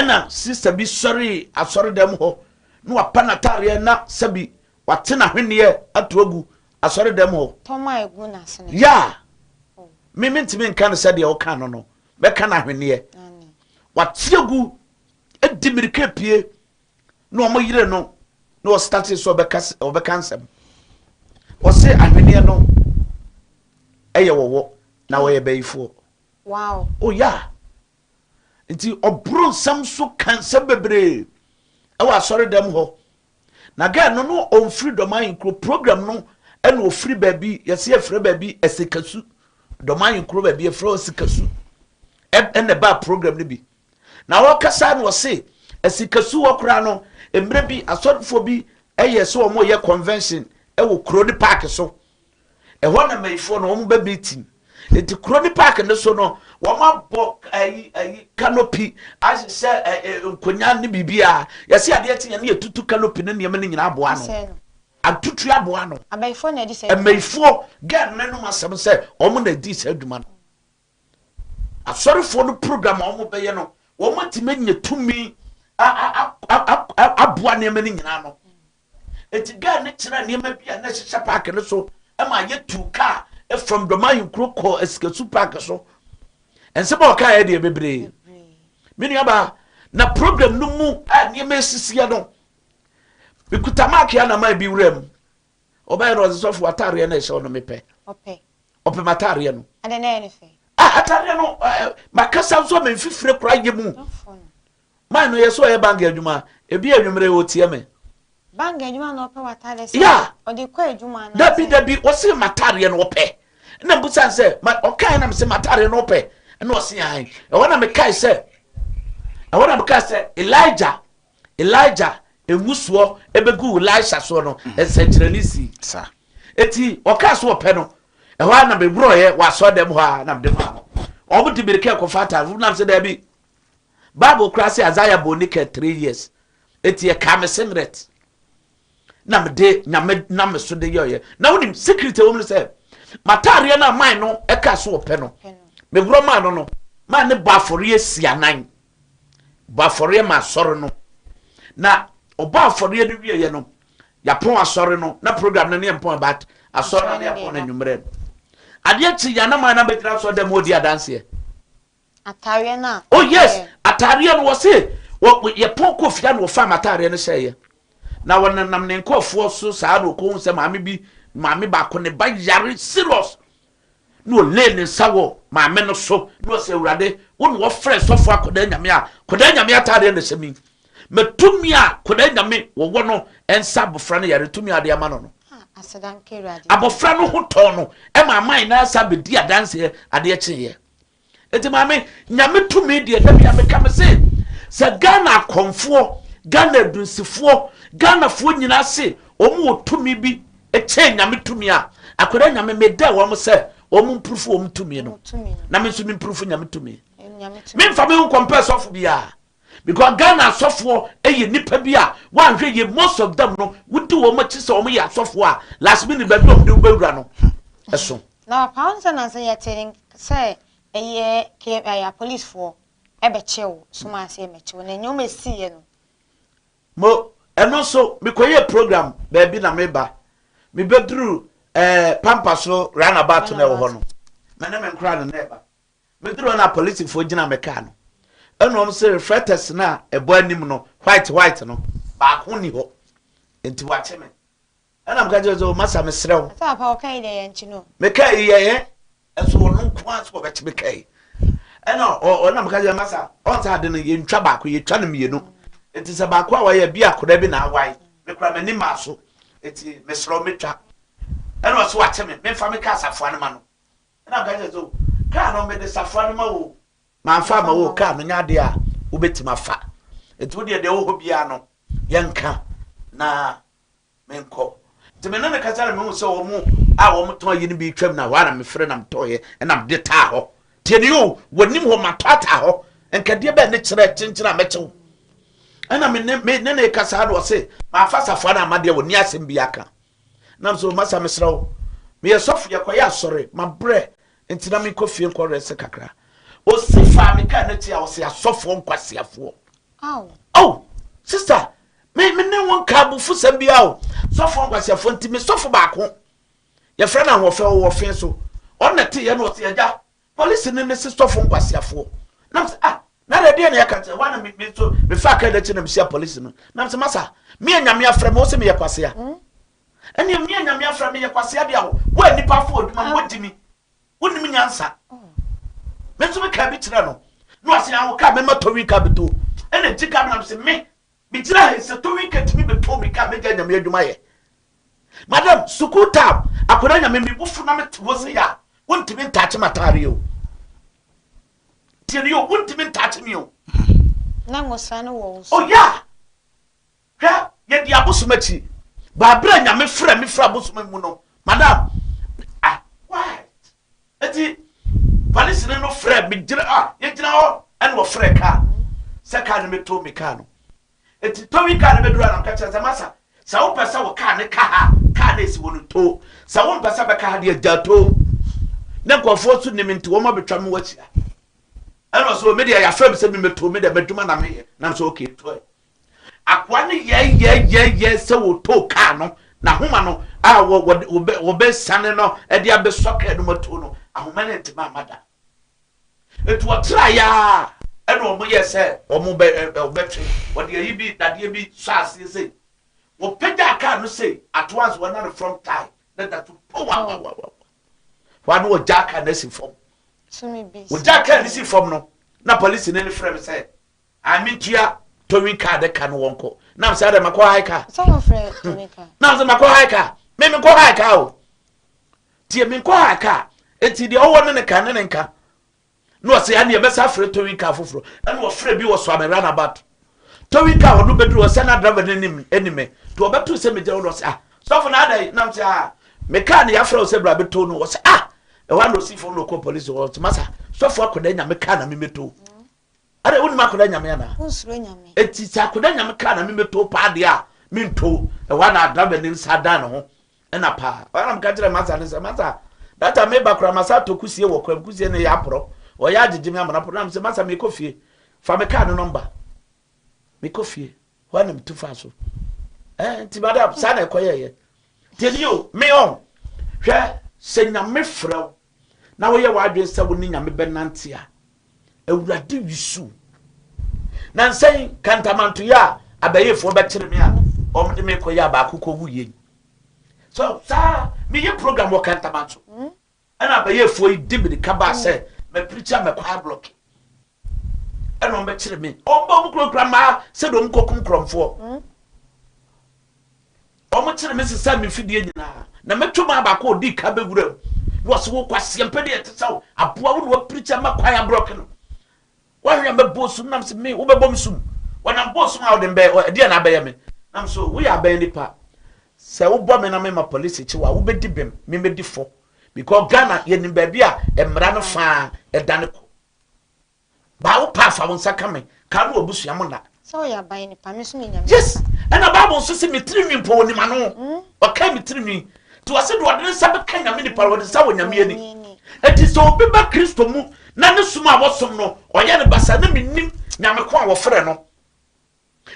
ena sister bi sorry asori dem ho no apanatare na sabi watena hwene atogu asori dem ho toma egu na sene ya me mentimi nka no sɛ de o ka no be ka na hwene wategu edimirike pie no mo yire no no start so be cancel o se ahwene no eye wowo na wo ye bayifo wow oh yeah nti obro sam so cancel bebre e wa asori dem ho na ga no on freedom ayin kro program no e no free baby yesi afre baby esikasu domain kro baby afre esikasu e ne ba program ni bi na wo kasa no se esikasu wo kra no emre bi asodfo bi eye so mo ye convention e wo kro ni park so e ho na maifo no mo ba meeting eti kro ni park ne so no wo ma bo canopy as se nkonya ni bibia yesi ade ati ne tutu canopy ne ne nyina aboa no atutu aboa no abaifo na di se amaifo gan ne no masem se o mo na di se aduma no asorifo no program o mo be ye no wo mo ti menye tumi aboa ne me nyina no eti gan ne kira ne ma bia na hyehyɛ park ne so e ma ye tu car from domain kroko eskesu park so ense ba ka ye de bebre mini aba na program no mu a ne ma sisia no bikuta mark ya na ma bi wrem oba no so fo atare na ehye no mepe ope matare no ade na ene fe atare no makasa so me mfifire kura ye mu man no yeso ye bank adwuma ebi anwumre wo tie me bank adwuma no ope watare se odi kwa adwuma na dabi wo se matare no ope na mbusan se okai na me se matare no ope na o se han e wona me kai se Elijah emusuo ebegu Elisha so no esenkiranisi sa eti okaso ope no e ho na be broye waso dem ho na dem ho obuti birike ko fata na se da bi Bible krasi Isaiah bonika 3 years eti e kamesengret na me de nyame na me so de yoye na wonim secret wo me se matare na man no e ka so ope no me bro man no man ne bafori esianan bafori ma soro no na oba afori de wie ye no ya pon asori no na program na ne pon bat asori na ya pon anwumre ade ti ya na man na betira so dem odi adanse atare na oh yes atare no wo se ye pon kofia no fa matare no seye na wona nam ne nkofo so saa no ko hu se maame ba ko ne ba yare serious no le ne sawo maame no so no se urade won wo fresh so fo akoda nyame atare no semi metumi a koda nyame wo no ensa bofra no yare tumi ade ama no asedan kerade abofra no ho to no e ma man na asa be di adanse ade cheye eti maame nyame tumi de da bia me kam se Ghana konfo Ghana dunsifo Ghana fo nyina se omu tumi bi eche nyame tumi a akoda nyame me da wo mo se omu mproof omu tumi no na me so me mproof nyame tumi me mfa me compare so fo bia because Ghana sofo eye nipa bia wan hwe ye most of them no wudi wo ma chise wo ya sofo a last minute ba dum de bewura no eso na pounds na say ya telling say eye ke ya police for ebe chew suma say me chew na nyoma siye no mo eno so me koye program ba bi na me ba me bedru pampas no runabout na wo ho no me na me nkra no na ba me dru na police for gina me ka no eno say reflectors na ebo anim no white no ba ko ni ho enti wa che me ana mga jojo masa me srew asa pa o kai de yanchi no me kai ye eso no kwa so be che me kai eno o na mga jojo masa on ta de no ye ntwa ba ko ye twa no mienu enti se ba ko a wa ye bia koda bi na awai me kura me ni maso enti me srew me twa eno so wa che me fa me ka asafo an ma no ana mga jojo ka no me de safo an ma wo manfa ma wo ka no nyade a wo betima fa etu de wo bia no yenka na menko te me na ka tare me hu se wo mu a wo mu ton yi ni bi twam na wa na me frɛ na me toye na me de ta ho te ne yo wonim ho matata ho enka de ba ne kyerɛ kyenkyena mechew ana me ne ka sa do se ma fa safo na amade wo ni asem bi aka na so masa me srɛw me yesofu ye koya asɔre ma bre entina me kofie nkɔ rese kakra o se fa me ka na ti a o se asɔfo nkwasiafo Oh sister me ne won ka bu fu sam bia o sofo kwasiafo ntimi sofo baako ye frɛ na wo fe so on na te ye no te agya police ne se sofo kwasiafo na na de na yaka te wana me so me fa ka da chi na me sia police no na me masa me anyame afrɛ me wo se me ye kwasea ene me anyame afrɛ me ye kwasea dia wo nipa fo oduma wo dimi wonimi nyansa me so me ka bi tira no no ase an wo ka me matowi ka beto ene jika na me se me bitira he se to week atimi beto me ka me ga nyame adwuma ye madam sukuta Akwadaa nyame me bufu na me wo se ya wontimi ntache matare o tieni yo wontimi ntache me o na ngosa no wo oh ya ha ye dia bosumachi ba bra nyame fra me fra bosuma mu no madam why eti police no fra me gira ye gira ho en wo fra ka se ka me to me ka no eti to we ka ne bedura na ka cha masa sa wo pesa wo ka ne ka na esi wo no to sa wo pesa be ka ha de jato na nkofo su ni minti wo ma betwa me wachia eno so media ya frame se me meto me de beduma na me na so okay to akwa ne ye se wo to ka no na homa no wo be sane no e de abesoka no mato no ahoma ne ntima amada etu otra ya eno mo ye se omo be twe wo de yi bi dade bi sase se wo pega ka no say at once one na from tie that to wow one wo jaka na si form so me be wo jaka na si form no na police ne frame say amintua towing car de kan wonko na say dem akọ haika so mo frame towing car na say makọ haika me kọ haika o tie me kọ haika eti de owo ne kan ne nka no say ane be sa frame towing car foforo ene wo frame bi wo so amera na bat towing car wo do bedru say na driver ne enime to obeto say me je wo say so for na dai na say me car ne ya frame say bra beto no wo say e wa no si for no call police wo masa so for Akwadaa nyame car na me meto are woni Akwadaa nyame na unsuro nyame eti sa Akwadaa nyame car na me meto pa de a me nto e wa na driver ne sada no ho na pa wa na me ka kire masa ne masa data me bakra masa to kusie wo kwam kusie ne ya pro o ya agege me amana pro na me masa me kofie fa me car no number me kofie wa na me tu fa so ti madam sa na ekoye ye tell you me on hwe se nyame frɛw na wo ye wa adwen se wo ni nyame benante a awurade wisu na nsen kantamanto ya abayefo be kire me a omde me koya ba akoko wuye so sa me ye program wo kantamanto ana abayefo yi dibidi kaba se me preacher me kwa block ana ombe kire me ombo mu program ma se do mkokum kromfo omo kire me se sa me fidie nyina na metuma ba ko di ka bewura was wo kwase mpede etesaw aboa wo no preacher ma kwaya block no wa hwe me bosu nam se me wo be bom sum wona bosu ma wo de be de na be me nam so wo ya be nipa se wo bom na me ma police chi wa wo be di bem me me di fo because Ghana ye ni ba bia emra no fa edane ko ba wo pa fa won saka me ka no obusu ya mo na so ya ban nipa me so me nyame yes and Bible so se me tiri mpo ni ma no o ka me tiri to ase do ade nsa be kan nyame ni paro de sa wo nyame ani eti so obi ba Kristo mu na ne suma abosom no oye ne basa na minnim nyame ko a wo frɛ no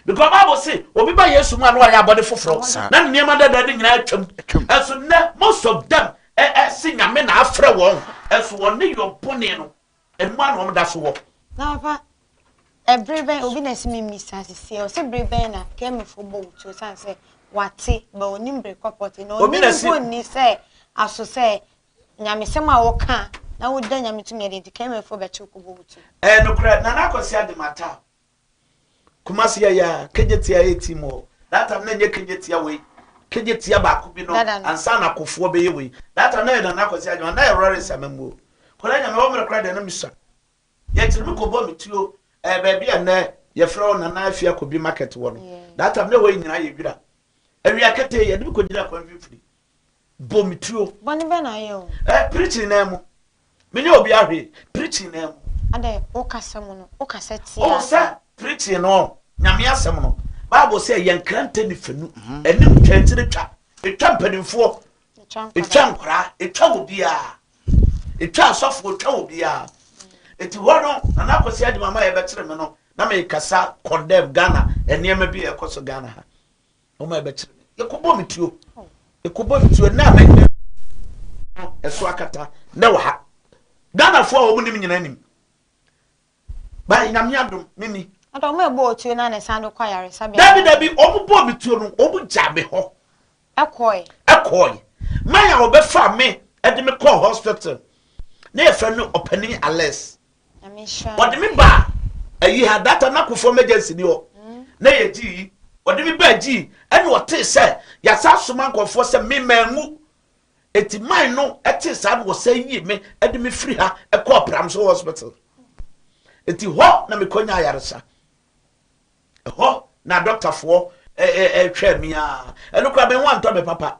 because Bible say obi ba Yesu mu anu oye abode foforo na niema dada de nyina atwam eso ne most of them si nyame na afrɛ won eso won ne yo bone no emu anu da so wo na papa everybody obi na si me misa se o se everybody na kemi fo bo to san se wate ba onim breakfast no ni se aso se nyame se ma wo ka na wo da nyame tumi de kemi fo be che ko bo to no kra na na kwasi ade mata kumasi ya kejetia etimo that time na nye kejetia we kejetia ba ko bi no ansa na kofo be ye we that time na kwasi ade na error samamu kola nyame wo mre kra de na misa ye tirimi ko bo mituo baby na ye fro na na afia ko bi market wo no that time na we nyina ye dwira awia kete ye de ko gira kwa mfiri bo mituo boni be na ye o preaching na mu menye obi ahwe preaching na mu ade o kasem no o kaseti o sa preaching no nyame asem no Bible say yen krante ni fanu enim twantire twa etwa mpanimfo etwa nkora etwa obia etwa asofo etwa obia eti wono na nakosi ade mama ye betere me no na me kasa condemn Ghana enema bi ekoso Ghana ha o ma be kire yekobo mituo yekobo mituo na me eso akata na wa ha Ghana fo a wo nim nyina nim ba Nyame adom mini ado me bo otuo na ne sando kwa yare sabe dabi o bo mituo no o bu jabe ho ekoi maya o be fa me e de me call hospital na e fa no opani Alex o de me ba ayi ha data na kofo emergency ni o na ye ji o de me ba ji ene o te se ya sa soma nkofo se me mangu eti man no ete sa wo se yi me e de me free ha e call pram so hospital eti ho na me konya yaresa ho na doctor fo hwe mi a eno kra be wan to me papa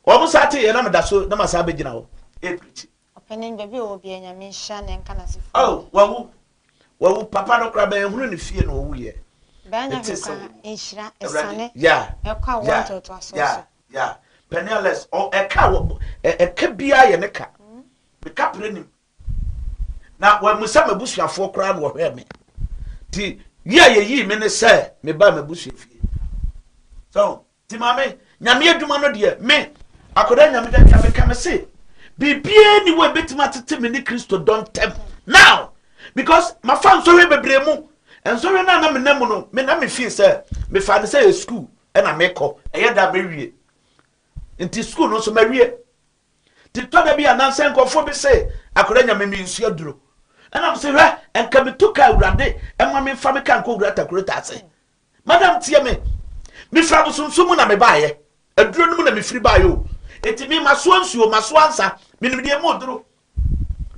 o mu sate ye na me da so na masa be gina ho e preach opening baby obi Nyame hia ne nka na sefo wawu papa no kra be hunu ne fie no owu ye ba nya ko enhira esane e kwa want to aso yeah penniless o eka bia ye ne ka me ka prenim na wa musa mabusuafo kra no hwe me ti ye yi me ne se me ba mabusuafie so ti mame Nyame aduma no de me Akwadaa Nyame da ka me ka me se bibie ni we betima tete me ni Kristo don tem now because my fans so we bebre mu enso we na me nam no me na me feel say me fa ne say school e na me ko e da be wie nti school no so ma wie ti to da bi ananse nkofo bi say Akwadaa Nyame me nsu aduro e na me say hwe enka me tuka awurade e ma me fa me kan ko awurata kurota ase madam tie me fra busumsum na me baaye aduro no mu na me firi baaye o eti mi maso ansuo maso ansa me nim de moduro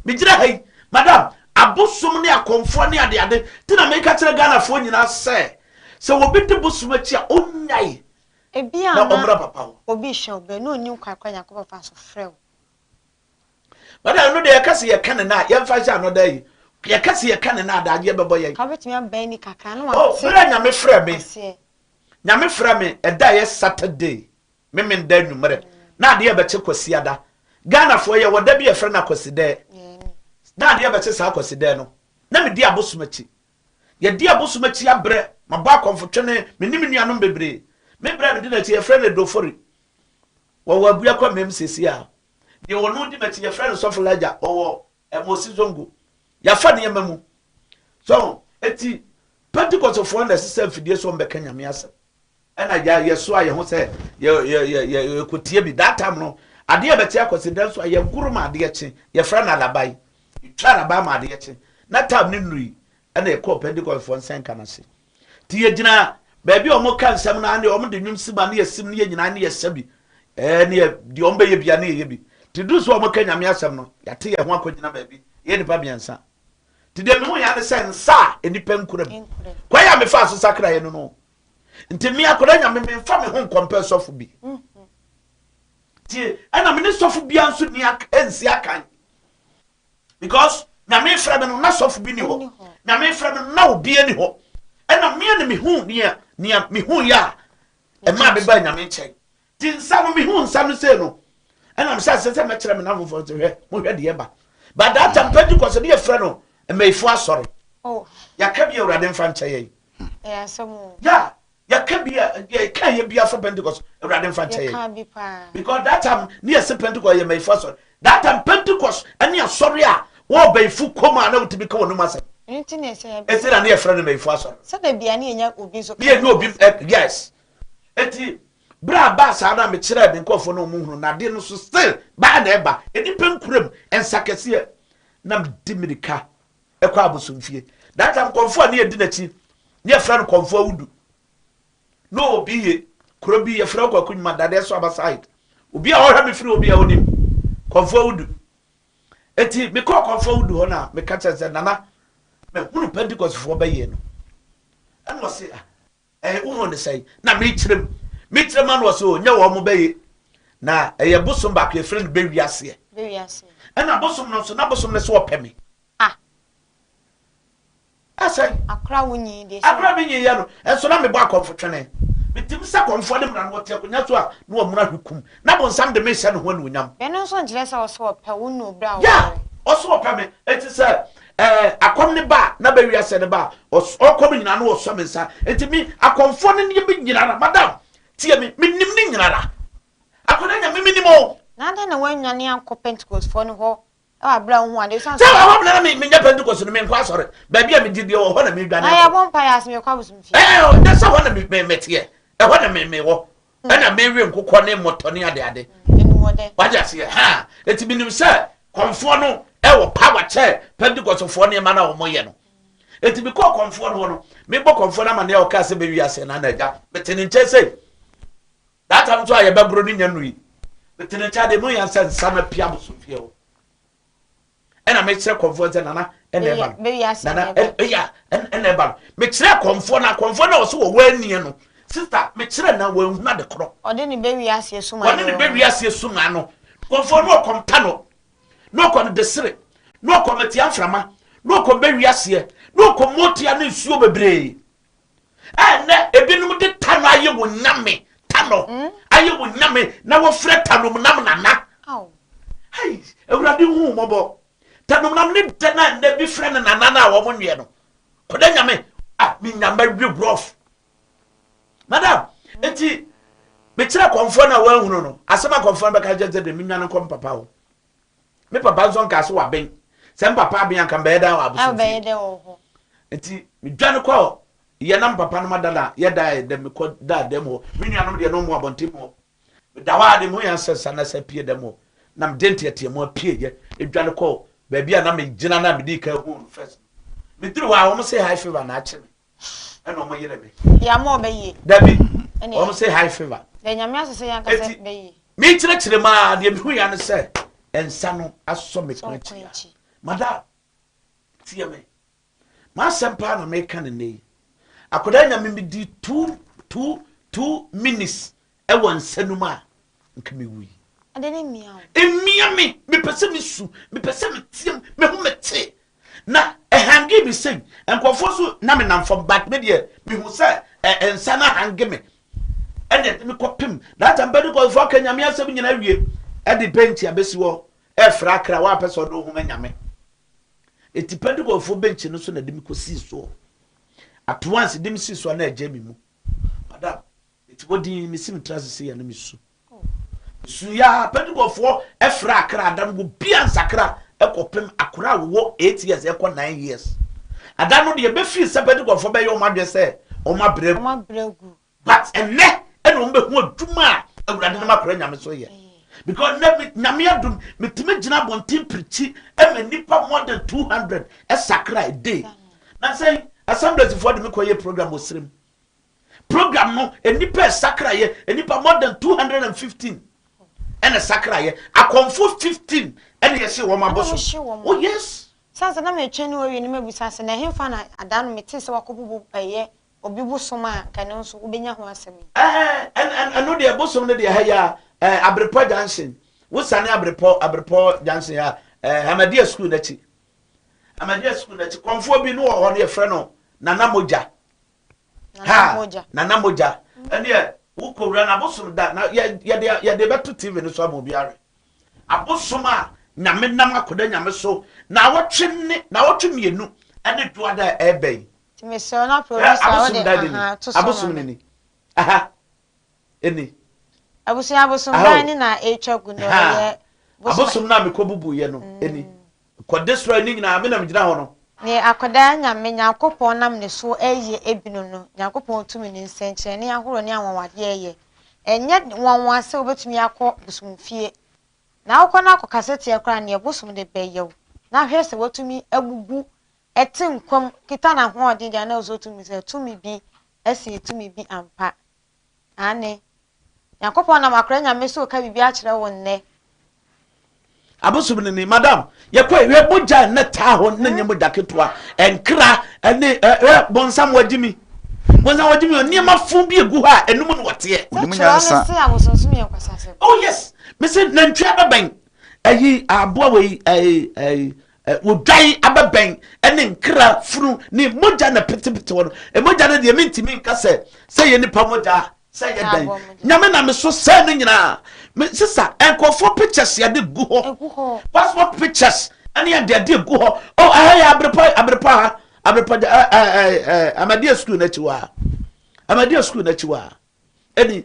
me gira hai madam abosum ne akonfo ne ade ti na me ka kire Ghana fo nyina se wo bi de bosum achi a onyai ebia na omra papa obi hwe be no ni kwakwa Yakob fa so frɛ madam no de yakase ye kan na ye mfa sha no da yi yakase ye kan na da je bebo ye ka betimi aban ni kaka no wa se Nyame frɛ me Nyame frɛ me eda ye Saturday me nda nwumre na de beche kwasiada Ghana fo ye woda bi ye frɛ na kwaside na de beche sa kwaside no na me di abosumachi ye di abosumachi abre maba konfotwene me nim nuanom bebre me bra me di na chi ye frɛ na dofori wo abua kwa mem sesi a de wono di beche ye frɛ na sofolaja owo emosi zongo ya fa ne yemamu so eti Pentecost fo na sese fidie so mbeka Nyame asa ena ya yeso aye ho se ye kotie bi that time no ade e beti akwasida so aye guruma ade eche ye fra na labai twa na ba ma ade eche na time ni nui ena e ko Pentecost fo nsen kana se ti ye gina ba bi o mo kan sam na ane o mo de nwum siba na ye sim ne ye nyina ne ye sabi ne di o mbe ye bia na ye bi ti du so o mo kan Nyame asam no ya te ye ho akogina ba bi ye nipa biansa ti de me ho ya ne sensa enipa nkuram kwa ya me fa so sakra ye no nti me Akwadaa Nyame me fa me ho compare sofu bi ti ana me ne sofu bi anso ni ensi akan because Nyame fra me no na sofu bi ni ho Nyame fra me na obi ani ho ana me ne me hu ni me hu ya e ma be ba Nyame nchen ti nsa no me hu nsa no se no ana me se me kire me na fofo te hwe mo hwe de ba but that time Pentecost de ye fra no e me ifu asori ya ka bi Awurade mfa nche ye samu ya can be a can you be a for Pentecost rather than Fancy? Because that time near Pentecost you may first. That time Pentecost and near sorry, what by full coma now to become no master. It's a near friend may first. So there be any obese. Yes. Eti bra bass Adam me chere be nko for no mu na de no so still ba na eba eni penkuram ensakesie na dimirika ekwa abosomfie. That time konfo na edi na chi near friend konfo wudu. No obi ye kuro bi ye fra kwa kunma dade so abaside obi a ohwa me firi obi a onim konfo wudu eti me ko konfo wudu ho na me ka chese nana me hunu Pentecost fo ba ye no en wo se wo ne sai na me kirem an wo so nya wo mo ba ye na ye bosom ba kwa firi be wiase en na bosom no so na bosom ne so opemi asai akra wunyi de akra bi nyi ya no en so na me ba konfo twene bitim sa konfo de mran wote akonya so a no amuna hwekum na bon sam de me hye no ho no nyam be no so ngire sa so opa wonu bra wo ya oso opa me eti say akom ne ba na ba wiase ne ba okom nyina no oso mensa enti mi akomfo ne ne bi nyina madam tie mi nim ne nyina Akwadaa Nyame minimo na da na wanwane anko Pentecost fo no ho abra hu ade san so wa bla na me nya Pentecost no me nkwa sore ba bia me didi wo ho na me dwane na ya bon pa ya asme kwa busumfi da sa ho na me metie ho na me wo na me wi nkokọ ne motone ade enu wode waja se ha eti binim se konfo no wo power che Pentecost fo ne ma na wo moye no eti bi ko konfo no me bo konfo na ma ne o ka se be wi ase na ja betene nche se that time to aye be bro ni nyanu yi betene ncha de mo yan se sama pia busumfi o ena me kire konfo ze nana ena eba nana ya ena eba me kire konfo na o so wo wani no sister me kire na wo na de kro ode ni be wi ase suma ode ni be wi ase suma no konfo no komta no ko de sire no ko meti aframa no ko be wi ase no ko motia na nsuo bebre na ebinum de tano aye wo nyame tano aye wo nyame na wo fre tano nam nana hey ewrade hu mobo tano nam ne dana na bi fre na nana na wo monwe no ko da nyame mi nyamba wi brof madam enti me kire konfo na wa hunu no asema konfo be ka jeze de mi nwan ko papa wo me papa zo nka so wa ben se papa ben kan be da wa abuso be de wo ho enti mi dwan ko ye nam papa no madala ye da de me ko da dem ho mi nwan no de no mu abontim ho da wa de mu yan sesa na sa pie dem ho na me denti atie mu pie ye edwan ko ba bia na me gina na me di ka hu first me duru wa wo say high fever na ache me eno mo yere me ya mo be yi dabi wo say high fever de nyame asese yan ka se be yi me kire ma de me hu ya no se ensa no aso me kwanchi madam tie me ma sempa na me kan ne Akwadaa Nyame me di 2 minutes e won sanuma nka me wi ade ne mia me pese me su me pese me tiem me hu me te na hangi bi sen enkofo so na me namfo back me de me hu se ensa na hangi me ene me kopim that am bedu ko fo ka Nyame asem nyina wie e de bench abesi wo e fra kra wa pese do hu me Nyame eti pedu ko fo bench no so na de me ko si so at once dim si so na eje mi mu madam eti bodi mi sim trase ya na mi su su ya pedugofo efra akra adam go bia nsakra ekopem akura wo 8 years eko 9 years adam no de be fi se pedugofo be ye o madwe se o mabregu but enne eno mbe hu aduma awurade na makora Nyame so ye because Nyame adum metime gina bontin prichi e nipa more than 200 esakra a day na say assemblies for the me program osrem program no enipa sakra ye enipa more than 215 and a sakra ye akonfo 15 and ye se wo maboso oh yes sansa na me twenu wo ni mebusa se na hemfa na adanu mete se wakobubu ye obibu soma kan nso ubenya ho asem and no de bosom no de ha ya abrepo junction wo sane abrepo junction ya Hamadia school na chi Hamadia school na chi konfo bi no wo ne frɛ no nana moja ene wo kowra na bosom da na ye de beto TV no so amobi are abosom a Nyame nam Akwadaa Nyame so na wotwe mienu ene doada ebe me so na producer wo de abosom ni eni abosom da ni na etwagu no ye abosom na me kobubu ye no eni ko destroy ni nyina me na me gina ho no ne Akwadaa Nyame Nyankopon nam ne so eye ebinu no Nyankopon tumi ne nsenche ne ahoro ne anwawade eye enye wonwase obetumi akọ busumfie na akọ kasete yakra ne busum de beyew na hwese wotumi agugu ete nkom kita na ho ode dia na ozotumi se tumi bi esi tumi bi ampa ane Nyankopon nam Akwadaa Nyame so ka bibi a kire wonne abosum ni madam yakwa we boja na ta ho na nyem daketwa enkra ene bonsam wagimi oni ma fu bi egu ha enum no wote oh yes me say nantwa baban ayi aboa we wodai ababan ene nkra furu ni moja na petepete wono moja na de mentimi nka se ye nipa moja say dan Nyame na me so say no nyina me sisa enkofo pictures ya de gu ho passport pictures ani ya de go ho oh ya abrepa Amadia school na chiwa Amadia school na chiwa eni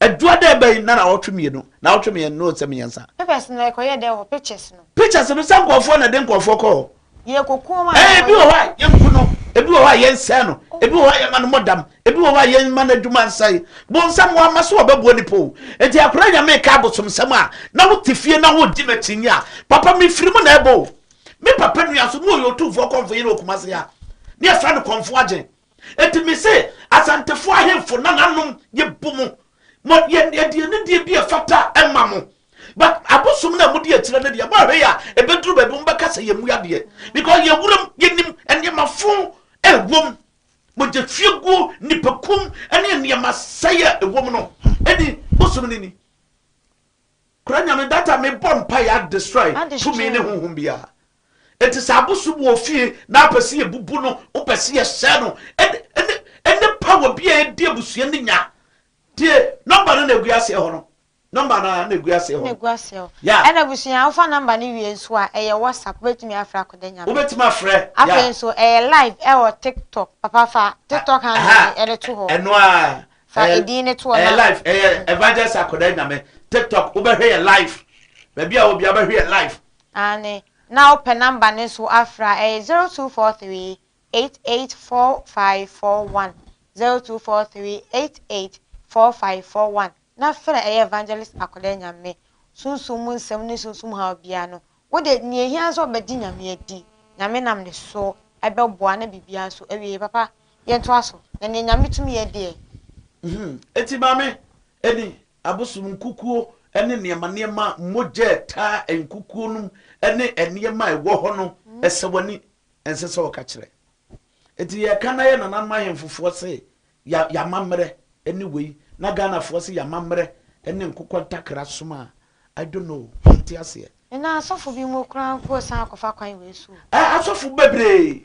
adua da bai na wotweme no na wotweme no se meyansa papers na ekoye de wo pictures no san kofo na de nkofo ko ye kokoma bi wo wa ye nkuno ebi wo wa ye nsa no ebi wo wa ye man modam ebi wo wa ye man aduma nsai bon sam wa maso obabuo ni po enti akora Nyame ka bosom sam a na wo tifie na wo di machinya papa mi firi mu na ebo me papa nua so no yo tufo konfo ye no kumase ya ne afra no konfo agen enti mi se asantefo ahemfo na nanom ye bumu mo ye die ne die bi afata emamo but abosom na mudi atira na dia ba hwe ya ebeduru babu mbaka se yemu yade because ye wuram yenim ene mafo ewom mo je fiegu nipakum ene masaya ewom no edi bosom ni kura Nyame data me bompa ya destroy to me ne honhom bia enti sabosom wo fie na apese ye bubu no opese ye hye no ene power bia e die busua ni nya die number no na eguase ho no number na neguase ho yeah and abusia ofa number ni wie nso a eye WhatsApp betimi afra Akwadaa Nyame obetimi afre afre nso live o TikTok papa fa TikTok handle ere to ho eno a fa edine to na live evangelist Akwadaa Nyame TikTok obehwe live baby a obi abehwe live and now per number nso afra 0243 884541 0243 884541 na fere evangelist Akwadaa Nyame sunsum nsem ne sunsum ha bia no wo de ne ehia so obedi Nyame adi Nyame nam ne so ebeboa na bibia so ewie papa ye to aso na ne Nyame tumi ye de eti mame eni abosum nkukuo ene niema moje ta enkukuo num ene eniema ewo ho no esewani ensese wo ka kire eti ye kana ye nanan mahemfofo se ya mamre eni wei na Ghana force ya mamre ene nkukọ ntakra soma I don't know nti ase na asofo bi mo kran ko san akofa kwan we su asofo bebre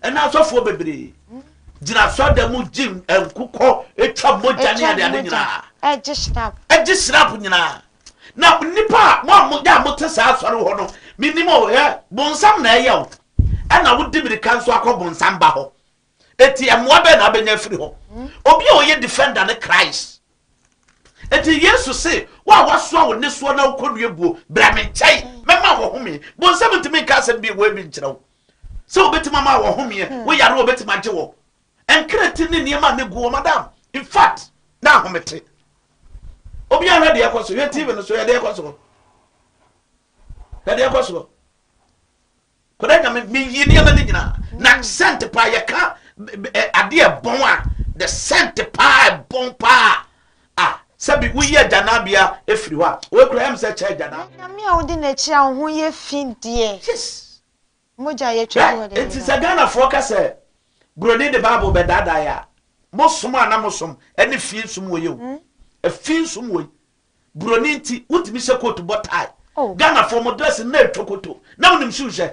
ena asofo bebre jina so da mu jim nkukọ etwa moja ne ade nyina eji snap nyina na nipa mo ya motesa asore ho no minimo he bonsam na eyew ena wo dibiri kanso akobonsam ba ho eti emwa be na benya firi ho obi o ye defender ne Christ eti Yesu se wa waso wo ne so na ukonu ebuo bra me nchai mema wo home bonsam ntimi ka asem bi wo bi nkyerɛw se obetima ma wo home wo yare obetima gye wo enkreti ne niema ne guo madam in fact na homete obi ara de yakoso ye TV no so ye de yakoso Akwadaa Nyame me yi niema ne nyina na sent pa ye ka ade bon a the sent pa bon pa sabi wo ye janabia efiri ho a wo kura em se che jana Nyame a wo di na chi a wo ye fin die yes moja ye twa wo de it is a Ghana for ka say broni the Bible be dada ya mosom ana mosom ene fi nsum wo ye o fi nsum wo broni nti wutimi se coat botai Ghana for mo dress na etwokoto na wonim shoe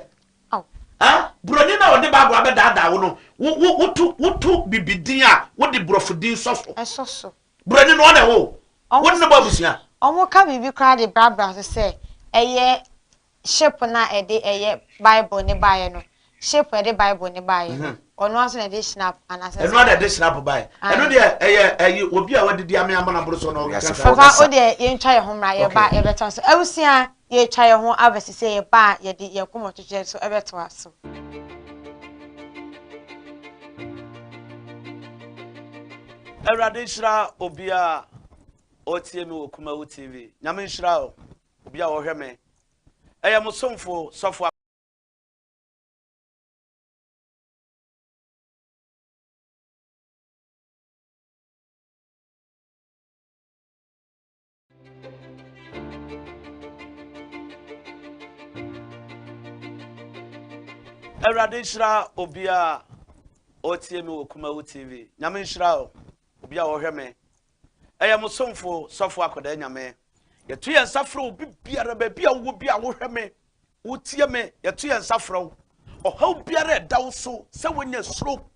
broni na ode Bible be dada wo no wotu bibidin a wo de brofudin sofo esoso broni no na wo wo ne babusia omo ka bibi kra de brabra se eye shape na ede eye Bible ne baye no shape ede Bible ne baye no ono aso na de snap anase eno na de snap baye eno de eye obi a wadidi ame amana bro so no papa o de ye ntwa ye homra ye ba ye beton so awusia ye twa ye ho abesi se ye ba ye de ye komotoche so ebeto aso Erade shira obia otie mi okuma wo TV Nyame shira obia wo hweme eye musomfo sofo Erade shira obia otie mi okuma wo TV Nyame shira obia wo hweme eye musomfo sofo Akwadaa Nyame yetu ye nsafro obi biara ba bia wo bia wo hweme wo tie me yetu ye nsafro o haw biara dawo so se wonya sro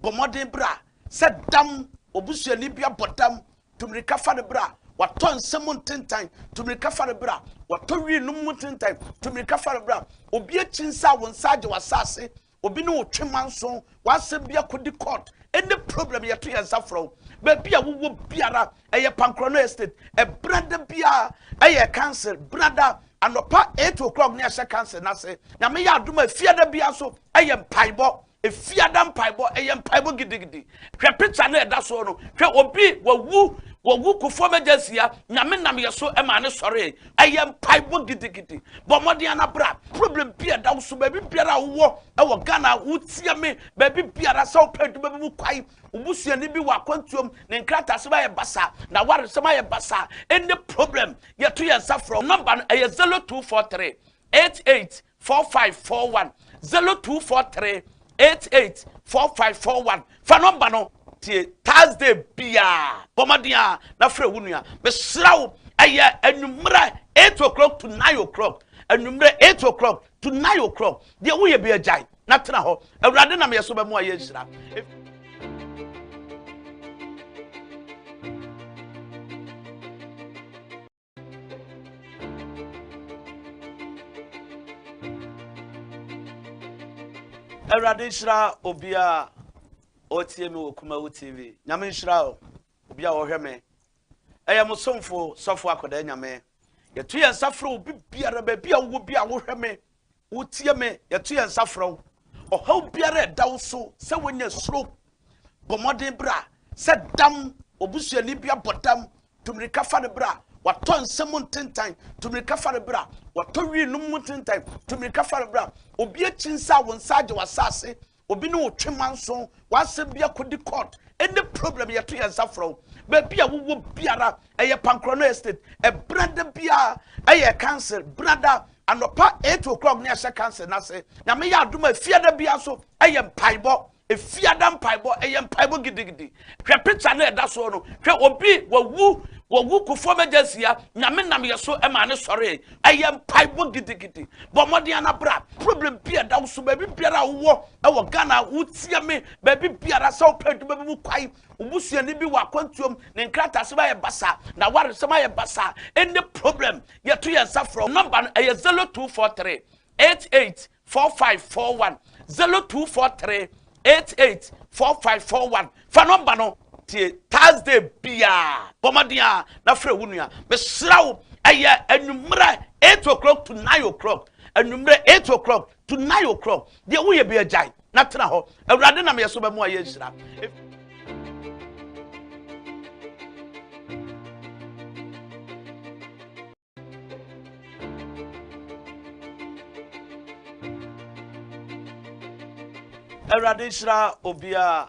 bomodin bra se dam obusuani bia bodam tumrika fa de bra waton semon tentan to me kafare bra wato wi no mu tentan to me kafare bra obi achinsa won saje wasase obi no twemanso wasem bia kodi court any problem ye to yansa from ba bia wo biara eye pankrono estate e brother bia eye cancel brother anopa 8 o'clock ne ase cancel na se na me ya adoma fiada bia so eye mpaibo efiada mpaibo eye mpaibo gidigidi hwe picture na eda so no hwe obi wawu kufo mejasia nyame nam yeso e ma ne sore eye mpaibo gidigidi bo mode ana bra problem bia da so ba biara wo e wo Ghana wutia me ba biara sa opedu ba bu kwai ubusia ni bi wa kwantuom ne nkrata se ba ye basa na ware se ma ye basa any problem ye to ye safro number eye 0243 884541 0243 884541 fa number no tie Thursday bia bomadia na frɛ wunua be srawo aye anumra 8 o'clock to 9 o'clock anumra 8 o'clock to 9 o'clock de wo ye be agai na tena ho awurade na me yeso ba mu aye nsira awurade nsira obia otie me Okumawu TV nyame nsira obia wo hwe me eye musomfo sofo Akwadaa nyame yetu ye nsafro obi biara ba bia wo bia wo hwe me wotie me yetu ye nsafro ohaw biara dawo so se wonya suro bomoden bra se dam obusuani bia bodam tumrika fa ne bra waton semon tentan tumrika fa ne bra wato wi no mu tentan tumrika fa ne bra obi achinsa won saje wasase obi no twemanso wasem bia kodi court any problem ye to yansa from ba bia wo biara eye pankrono estate e brother bia eye cancel brother anopa 8 o'clock ne ase cancel na se na me ya adoma fiada bia so eye mpaibo efiada mpaibo eye mpaibo gidigidi hwe picture na eda so no hwe obi wawu kufo mejasia nyame nam yeso e ma ne sore eye mpaibo gidigidi bo mode na bra problem bia da so ba biara wo e wo Ghana wutia me ba biara sa opedu ba bu kwai ubusia ni bi wa kwantuom ne nkrata se ba ye basa na ware se ma ye basa any problem ye to yansa from number eye 0243 884541 0243 884541 fa number no tie Thursday bia bomadia na frɛ wunua be srawo eye anumra 8 o'clock to 9 o'clock anumra 8 o'clock to 9 o'clock de wo ye be agai na tena ho awurade na me yeso ba mu aye nsira awurade nsira obia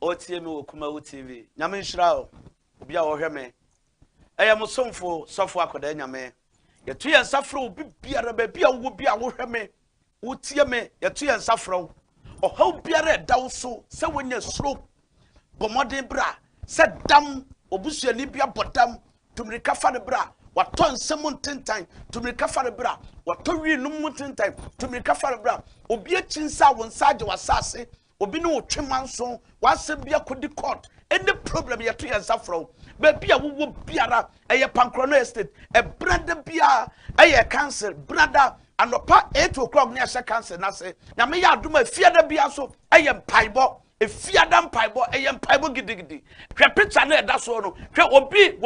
otie me Okumawu TV nyame nsira obia wo hwe me eye musomfo sofo Akwadaa nyame yetu ye nsafro obi biara ba bia wo bia wo hwe me wotie me yetu ye nsafro ohaw biara dawo so se wonya suro bomoden bra se dam obusuani bia bodam tumrika fa ne bra waton semon tentan tumrika fa ne bra wato wi no mu tentan tumrika fa ne bra obi achinsa won saje wasase obi no twemanso wasem bia kodi court any problem ye to yansa from ba bia wo biara eye pankrono estate e brother bia eye cancel brother anopa 8 o'clock ne ase cancel na se na me ya adoma fiada bia so eye mpaibo efiada mpaibo eye mpaibo gidigidi hwe picture na eda so no hwe obi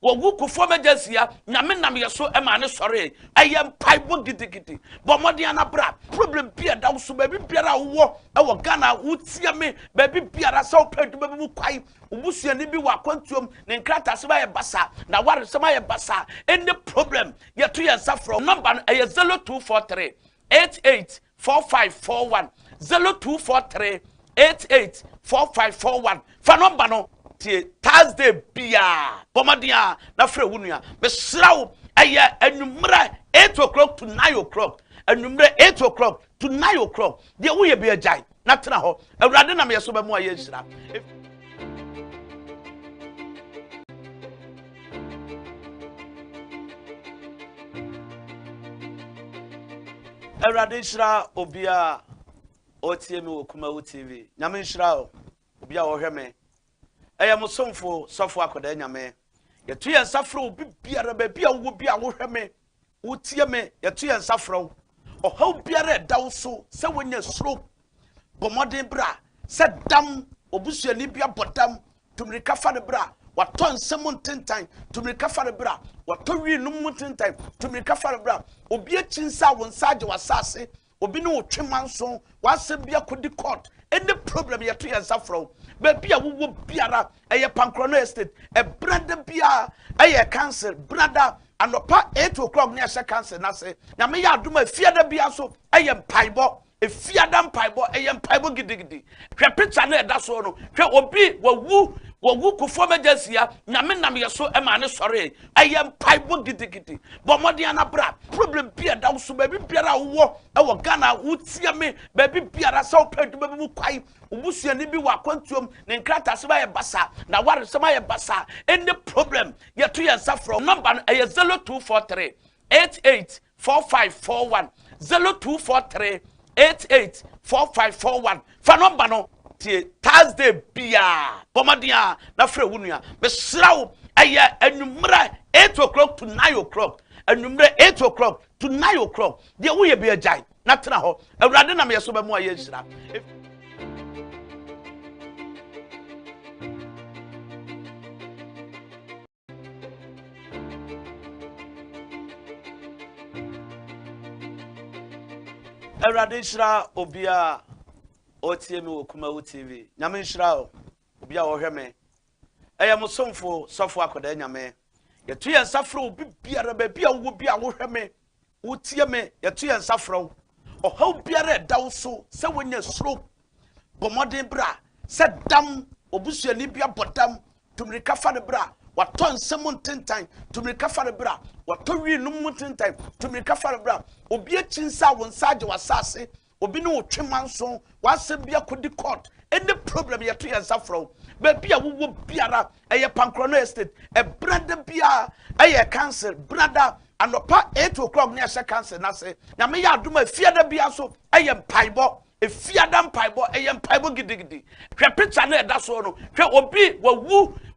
wawu kufo mejasia nyame nam yeso e ma ne sore eye mpaibo gidigidi bo mode ana bra problem bia da so ba biara wo e wo Ghana wutia me ba biara sa opedu ba bu kwai ubusia ni bi wa kwantuom ne nkrata se ba ye basa na ware se ma ye basa any problem ye to yansa from number eye 0243 884541 0243 884541 fa number no tie Thursday bia bomadia na frɛ wunua be srawo eye anumra 8 o'clock to 9 o'clock anumra 8 o'clock to 9 o'clock de wo ye be agai na tena ho awurade na me yeso ba mu aye nsira awurade nsira obia otie me Okumawu TV nyame nsira obia wo hwe me eye musomfo sofo Akwadaa nyame Yetu yen safro obi biara ba bia wo bia wo hwe me. Wo tie me yetu yen safro. Ohaw biara da wo so se wonya suro. Bomoden bra se dam obusuani bia bodam tumrika fa de bra. Waton semon tentan tumrika fa de bra. Wato wi num tentan tumrika fa de bra. Obi achinsa wo nsaje wasase. Obi no twemanso wasem bia kodi court. Any problem yetu yen safro. Baby, wo biara eye pankrono estate e brother bia eye cancer brother anopa 8 o'clock ne ase cancer na se na me ya aduma fiada bia so eye mpaibo e fiada mpaibo eye mpaibo gidigidi hwe picture na da so no hwe obi wawu kufo mejasia nyame nam yeso e ma ne sore eye mpaibo gidigidi bo modern na bra problem bia da so baby biara wo e wo Ghana wo tie me baby biara sa opadu baby mu kwai ubusuani bi wa kwantuom ne nkrata se ba ye basa na ware se ma ye basa any problem yeto ye safro number no 0243 884541 0243 884541 fa number no tie Thursday bia bomadia na frɛ wunua be srawo eye anumra 8 o'clock to 9 o'clock anumra 8 o'clock to 9 o'clock de wo ye bi agyan na tena ho awurade na me yeso be mo aye nhira. Awurade nhira obia otie me wokumawu TV nyame nhira obia wo hwe me eye musomfo sofo Akwadaa nyame yetu yen safro obi biara ba bia wo bia wo hwe me wotie me yetu yen safro ohaw biara da wo so se wonya suro bomoden bra se dam obusuani bia bodam tumrika fa de bra waton semon tentan tumrika fa de bra wato wi num tentan tumrika fa de bra obi achinsa wo nsaje wasase obi no twemanso wasem bia kodi court any problem yeto yen safro ba bia wo biara eye pankrono estate e brother bia eye cancer brother anopa 8 o'clock ne ase cancer na se na me ya aduma fiada bia so eye mpaibo e fiada mpaibo eye mpaibo gidigidi hwe picture na da so no hwe obi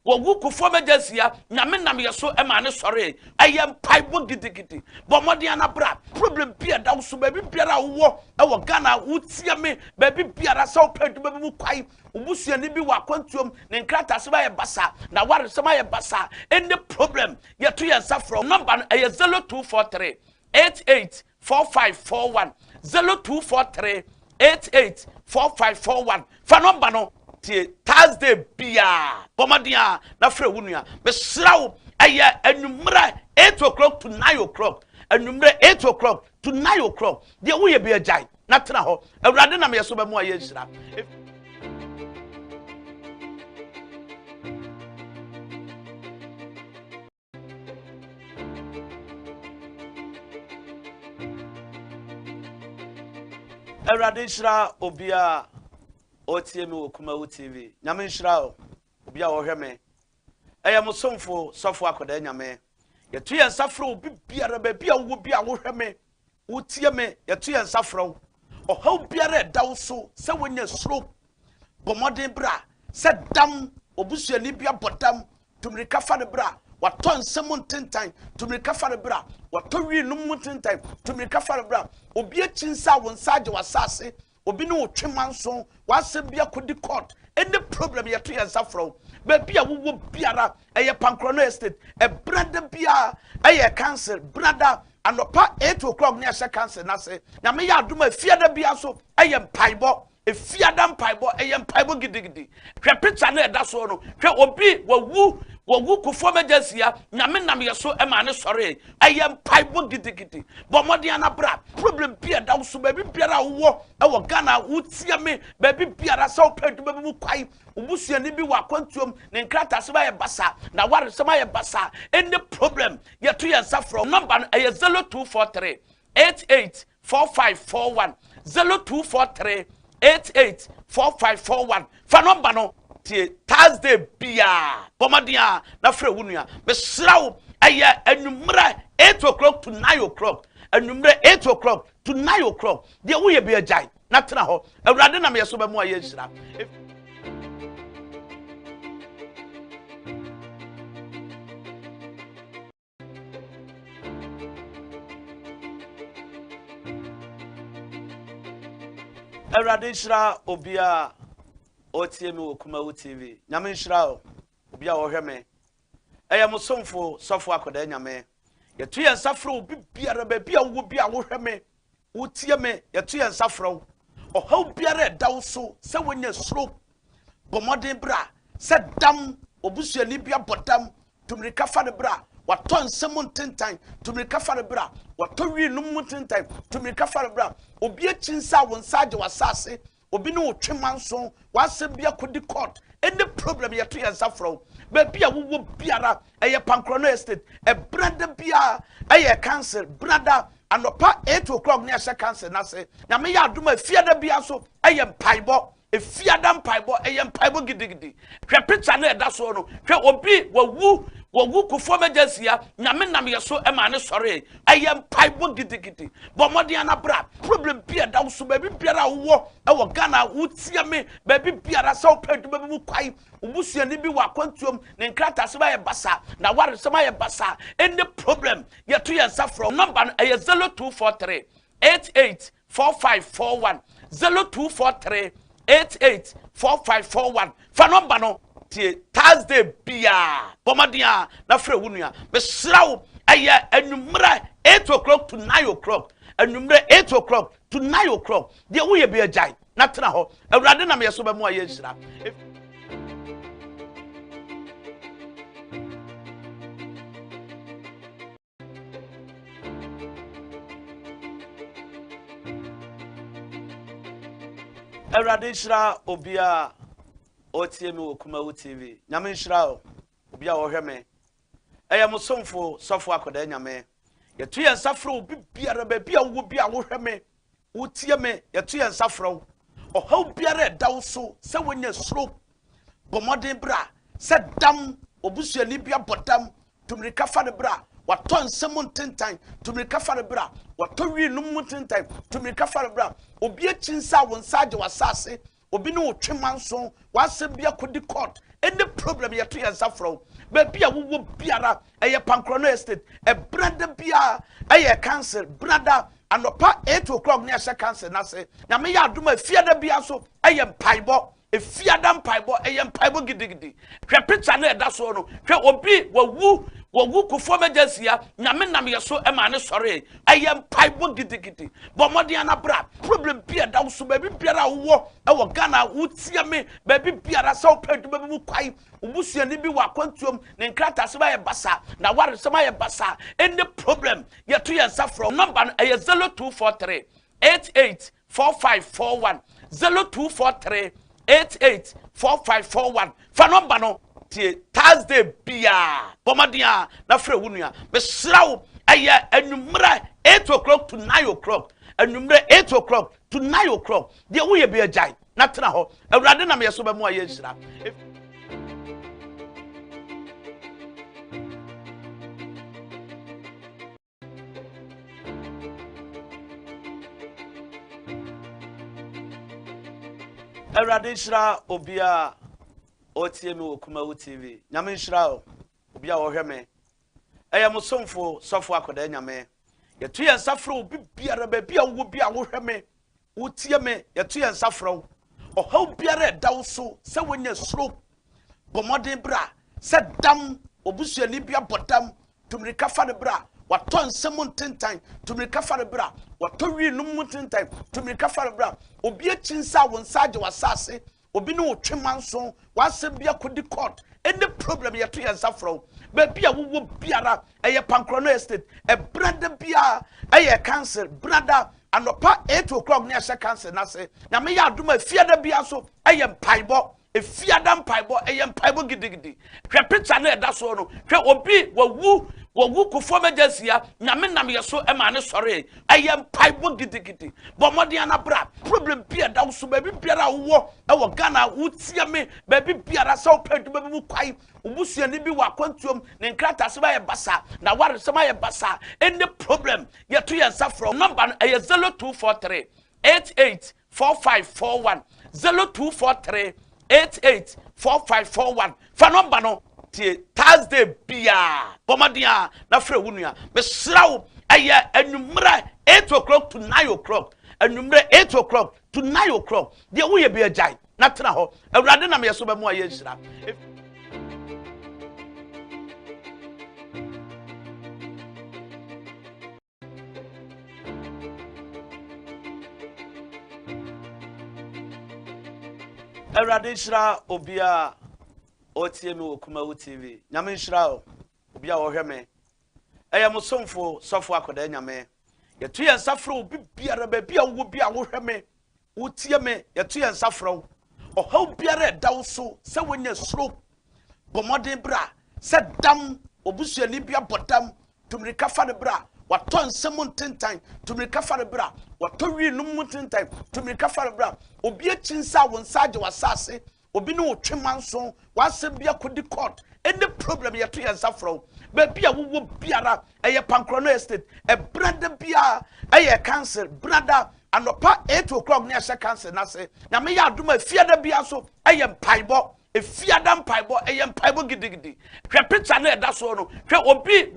wawu kufo mejasia nyame nam yeso e ma ne sore eye mpaibo gidigidi bo modern na bra problem bia da so ba biara wo e wo Ghana wo tie me ba biara sa opadu ba mu kwai ubusuani bi wa kwantuom ne nkrata se ba ye basa na ware se ma ye basa any problem yeto ye safro number no 0243 884541 0243 884541 fa number no tie Thursday bia bomadia na frɛ wunua be srawo eye anumra 8 o'clock to 9 o'clock anumra 8 o'clock to 9 o'clock de wo ye bi agyan na tena ho awurade na me yeso be mo aye nhira. Awurade nhira obia otie me wokumawu TV nyame nhira obia wo hwe me eye musomfo sofo Akwadaa nyame yetu yen safro obi biara ba bia wo bia wo hwe me wotie me yetu yen safro ohaw biara da wo so se wonya suro bomoden bra se dam obusuani bia bodam tumrika fa de bra waton semon tentan tumrika fa de bra wato wi num tentan tumrika fa de bra obi achinsa wo nsaje wasase obi no twemanso wasem bia kodi court any problem yeto yen safro ba bia wo biara eye pankrono estate e brother bia eye cancer brother anopa 8 o'clock ne ase cancer na se na me ya aduma fiada bia so eye mpaibo e fiada mpaibo eye mpaibo gidigidi hwe picture na da so no hwe obi wawu kufo mejasia nyame nam yeso e ma ne sore eye mpaibo gidigidi bo modern na bra problem bia da so ba biara wo e wo Ghana wo tie me ba biara sa opadu ba mu kwai ubusuani bi wa kwantuom ne nkrata se ba ye basa na ware se ma ye basa any problem yeto ye safro number no 0243 884541 0243 884541 fa number no tie Thursday bia bomadia na frɛ wunua be srawo eye anumra 8 o'clock to 9 o'clock anumra 8 o'clock to 9 o'clock de wo ye bi agyan na tena ho awurade na me yeso be mo aye nhira. Eradishra obia otie me okumawu TV. Nyame nshira obia wo hweme. Eya musomfo sofo Akwadaa Nyame. Yetu ye nsafro obi biara ba bia wo bia wo hweme. Wotie me yetu ye nsafro. Ohaw biara dawo so se wonya suro. Bomodin bra se dam obusuani bia bodam tumrika fa de bra. Waton semon tentan tumrika fa de bra. Wato wi num tentan tumrika fa de bra. Obi achinsa wonsaje wasase. Obi no twemanso wase bia kodi court any problem yeto yansafro ba bia wo biara eye pankrono estate e brother bia eye cancer brother anopa 8 o'clock ne ase cancer na se na me ya adoma fiada bia so eye mpaibo e fiada mpaibo eye mpaibo gidigidi hwe picture na eda so no hwe obi wawu kufo mejasia nyame nam yeso e ma ne sore eye mpaibo gidigidi bo modern abra problem bia da so ba biara wo e wo Ghana wotia me ba biara sa opadu ba mu kwai ubusia ni bi wa kwantuom ne nkrata se ba ye basa na ware se ma ye basa any problem yeto yansa from number e 0243 884541 0243 884541 fa number no Thursday bia bomadia na frɛ wunua be srawo aya anumra 8 o'clock to 9 o'clock anumra 8 o'clock to 9 o'clock de wo ye be agai na tena ho awurade na me so be mu aye nhira awurade nhira obia otie me okumawu TV nyame nshira obia wo hweme eya musomfo sofo Akwadaa Nyame yetu ye nsafro obi biara ba bia wo bia wo hweme wotie me yetu ye nsafro ohaw biara dawo so se wonya suro bomodin bra se dam obusuani bia bodam tumrika fa de bra waton semon tentan tumrika fa de bra wato wi num tentan tumrika fa de bra obi achinsa wonsaje wasase obi no twemanso wase bia kodi court any problem yeto yansafro ba bia wo biara eye pankrono estate e brother bia eye cancer brother anopa 8 o'clock ne ase cancer na se na me ya adoma fiada bia so eye mpaibo e fiada mpaibo eye mpaibo gidigidi hwe picture na eda so no hwe obi wawu kufo mejasia nyame nam yeso e ma ne sore eye mpaibo gidigidi bo modern abra problem bia da so ba biara wo e wo Ghana wotia me ba biara sa opadu ba mu kwai ubusuani bi wa kwantuom ne nkrata se ba ye basa na ware se ma ye basa any problem yeto yansa from number e 0243 884541 0243 884541 fa number no Thursday bia bomadia na frɛ wunua be srawo aya anumra 8 o'clock to 9 o'clock anumra 8 o'clock to 9 o'clock de wo ye be agai na tena ho awurade na me so ba mu aye nhira awurade nhira obia otie me okumawu TV nyame nshira obia wo hweme eya musomfo sofo Akwadaa Nyame yetu ye nsafro obi biara ba bia wo bia wo hweme wotie me yetu ye nsafro ohaw biara dawo so se wonya suro bomodin bra se dam obusuani bia bodam tumrika fa de bra waton semon tentan tumrika fa de bra wato wi num tentan tumrika fa de bra obi achinsa wonsaje wasase obi no twemanso wase bia kodi court any problem yeto yansafro ba bia wo biara eye pankrono estate e brother bia eye cancer brother anopa 8 o'clock ne ase cancer na se na me ya adoma fiada bia so eye mpaibo e fiada mpaibo eye mpaibo gidigidi hwe picture na eda so no hwe obi wawu kufo mejasia nyame nam yeso e ma ne sore eye mpaibo gidigidi bo modern abra problem bia da so ba biara wo e wo Ghana wotia me ba biara sa opadu ba mu kwai ubusuani bi wa kwantuom ne nkrata se ba ye basa na ware se ma ye basa any problem yeto yansa from number e 0243 884541 0243 884541 fa number no Thursday bia bomadia na frɛ wunua be srawo aya anumra 8 o'clock to 9 o'clock anwumre 8 o'clock to 9 o'clock de wo ye be agyan na tena ho awurade na me yeso be mo aye nhira awurade nhira obia otie me okumawu tv nyame nhira obia wo hwe me eye musomfo sofo Akwadaa nyame yetu ye nsafro obi biara ba bia wo bia wo hwe me wotie me yetu ye nsafro ohaw biara dawo so se wonya suro bomoden bra se dam obusuani bia bodam tumrika fa de bra waton semu tentan tumrika fa de bra wato wi num tentan tumrika fa de bra obi achinsa wo nsaje wasase obi no twemanso wasem bia kodi court any problem yetu ye nsafro ba bia wo biara eye pankrono estate e brother bia eye cancer brother anopa 8 o'clock ne ase cancer na se na me ya aduma fiada bia so eye mpaibo e fiada mpaibo eye mpaibo gidigidi hwe picture na eda so no hwe obi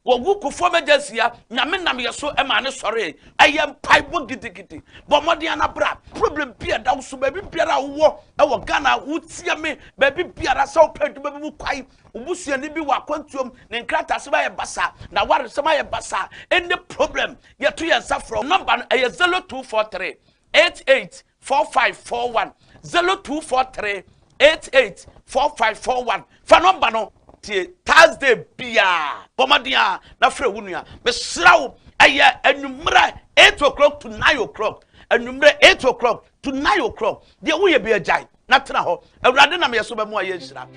wawu kufo mejasia nyame nam yeso e ma ne sore eye mpaibo gidigidi bomodian na bra problem bia da so ba biara wo e wo Ghana wutie me ba biara sa opadu ba bi kwai ubusuani bi wa kwantuom ne nkrata se ba ye basa na ware se ma ye basa any problem yeto ye nsafro number eye 0243 884541 0243 884541 fa number no tie Thursday bia bomadia na frɛ wunua me srawo eye anumra 8 o'clock to 9 o'clock anumra 8 o'clock to 9 o'clock de wo ye bi agyan na tena ho awurade na me yeso be mo aye nhira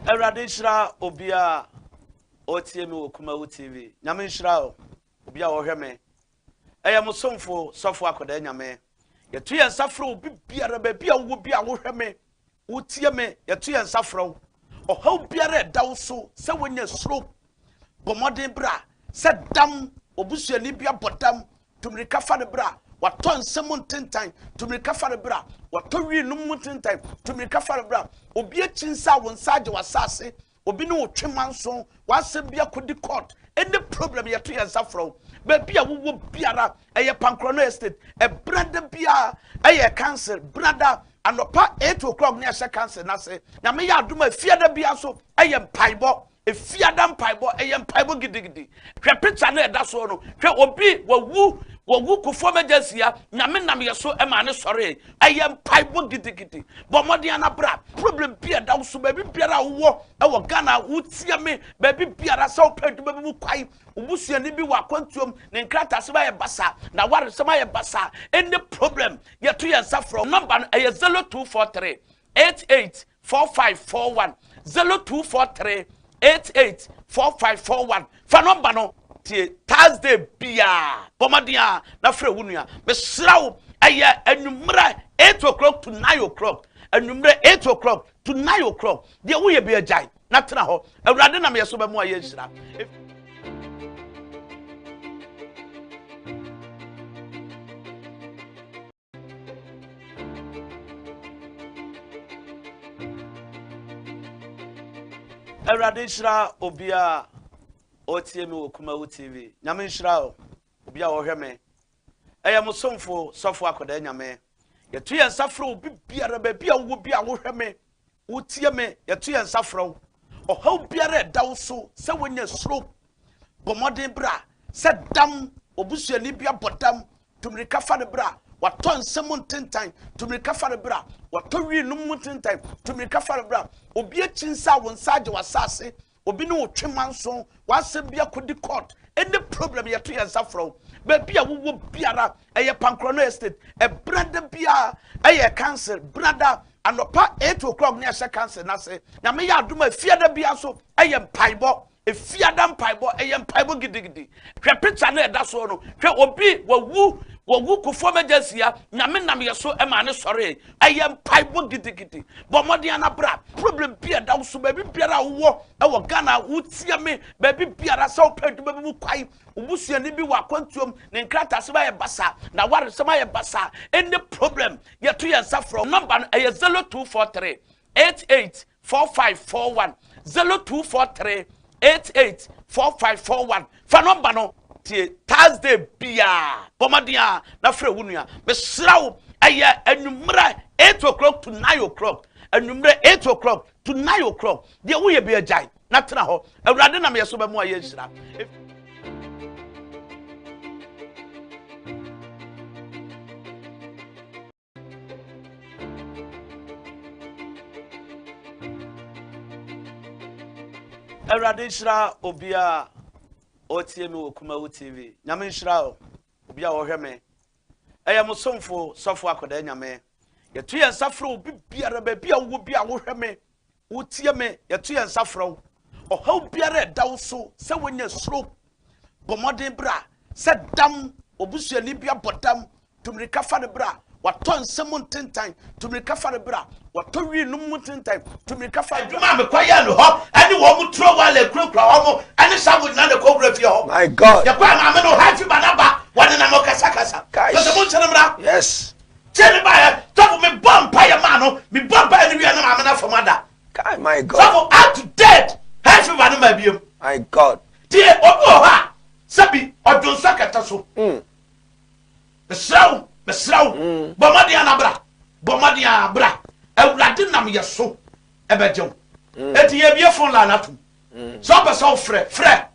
awurade nhira obia otie me okumawu tv nyame nhira obia wo hwe me eye musomfo sofo Akwadaa nyame yetu ye nsafro obi biara ba bia wo bia wo hwe me wotie me yetu ye nsafro ohaw biara dawo so se wonya suro bomoden bra se dam obusuani bia bodam tumrika fa de bra waton semu tentan tumrika fa de bra wato wi num tentan tumrika fa de bra obi achinsa wo nsaje wasase obi no twemanso wasem bia kodi court any problem yeto ye nsafro ba bia wo biara eye pankrono estate e brother bia eye cancer brother anopa 8 o'clock ne ase cancer na se na me ya aduma fiada bia so eye mpaibo e fiada mpaibo eye mpaibo gidigidi hwe picture na eda so no hwe obi wawu kufo mejasia nyame nam yeso e ma ne sore eye mpaibo gidigidi bomodian na bra problem bia da so ba biara wo e wo Ghana wutie me ba biara sa opadu ba bi kwai ubusuani bi wa kwantuom ne nkrata se ba ye basa na ware se ma ye basa any problem yeto ye nsafro number eye 0243 884541 0243 884541 fa number no tie Thursday bia bomadia na frɛ wunua me srawo eye anumra 8 o'clock to 9 o'clock anumra 8 o'clock to 9 o'clock de wo ye be agyan na tena ho awurade na me yeso be mo aye nhira awurade nhira obia otie me okumawu tv nyame nhira obia wo hwe me eye musomfo sofo Akwadaa nyame yetu ye nsafro obi biara ba bia wo bia wo hwe me wotie me yetu ye nsafro ohaw biara dawo so se wonya suro bomoden bra se dam obusuani bia bodam tumrika fa de bra waton semu tentan tumrika fa de bra wato wi num tentan tumrika fa de bra obi achinsa wo nsaje wasase obi no twemanso wasem bia kodi court any problem yeto ye nsafro ba bia wo biara eye pankrono estate e brother bia eye cancer brother anopa 8 o'clock ne ase cancer na se na me ya aduma fiada bia so eye mpaibo efiada mpaibo mpaibo gidigidi hwe picture na eda so no hwe obi wawu kufo mejesia nyame nam yeso ma ne sore mpaibo gidigidi bomodian na bra problem bia da so ba biara wo e Ghana wutie me ba biara sa opadu ba bi kwai ubusia ni bi wa kwantuom ne nkrata se ba ye basa na ware se ma ye basa any problem ye to ye safro number 0243 884541 0243 884541 fa number no tie Thursday bia bomadia na frɛ wunua me srawo eye anumra 8 o'clock to 9 o'clock anumra 8 o'clock to 9 o'clock de wo ye bia jai na tena ho awurade na me yeso be mo aye nhira awurade nhira obia otie me wokumawu TV nyame nhira obia wo hwe me eye musomfo sofo Akwadaa nyame yetu ye nsafro obi biara ba bia wo bia wo hwe me wotie me yetu ye nsafro ohaw biara dawo so se wonya suro bomodin bra se dam obusuani bia bodam tumrika fa de bra waton semon tentan tumrika fa de bra wato wi num tentan tumrika fa djuma me kwaya no ho ani wo mu tro wale kura wo mo ani sabu na de kobra fi ho my god ya kwa na me no ha fi banaba wane na mo kasa so mo chere mra yes chere ba ya to me bompa ya ma no me bompa ni wi na ma na famada kai my god so out to dead ha fi banaba biem my god tie obo ha sabi odun sakata so mesraw bomadian bra awurade nam yeso ebejew eti ye bie fon la natum so person frɛ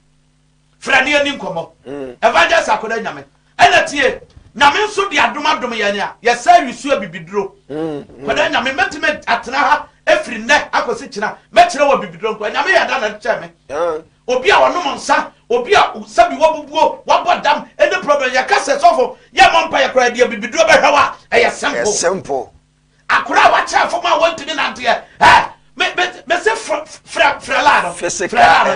ne ani nkomo evangelist Akwadaa nyame ena tie nyame nso de adom ya ne a yesa yusu abibiduro Akwadaa nyame metime atena ha efri ne akosi kina mekyere wa bibiduro nko nyame ya da na kyeme obi a wonom nsa obi a sabi wabubuo wabodam any problem ya kase sofo ya mompa ya kra dia bibiduro behwa eye simple akura wa cha fo ma wantini nante me se frela no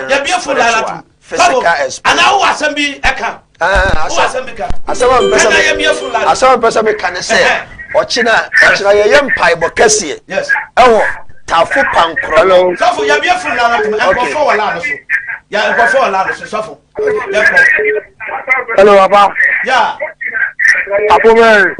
ya bia fo la la physical expert ana wo asambi eka asambi ka asambi pesa me kan se ochina ye mpaibo kase yes ewo tafu pankro sofo ya bia fo la la to fo wala no so ya nkofo wala no so sofo hello papa ya apo man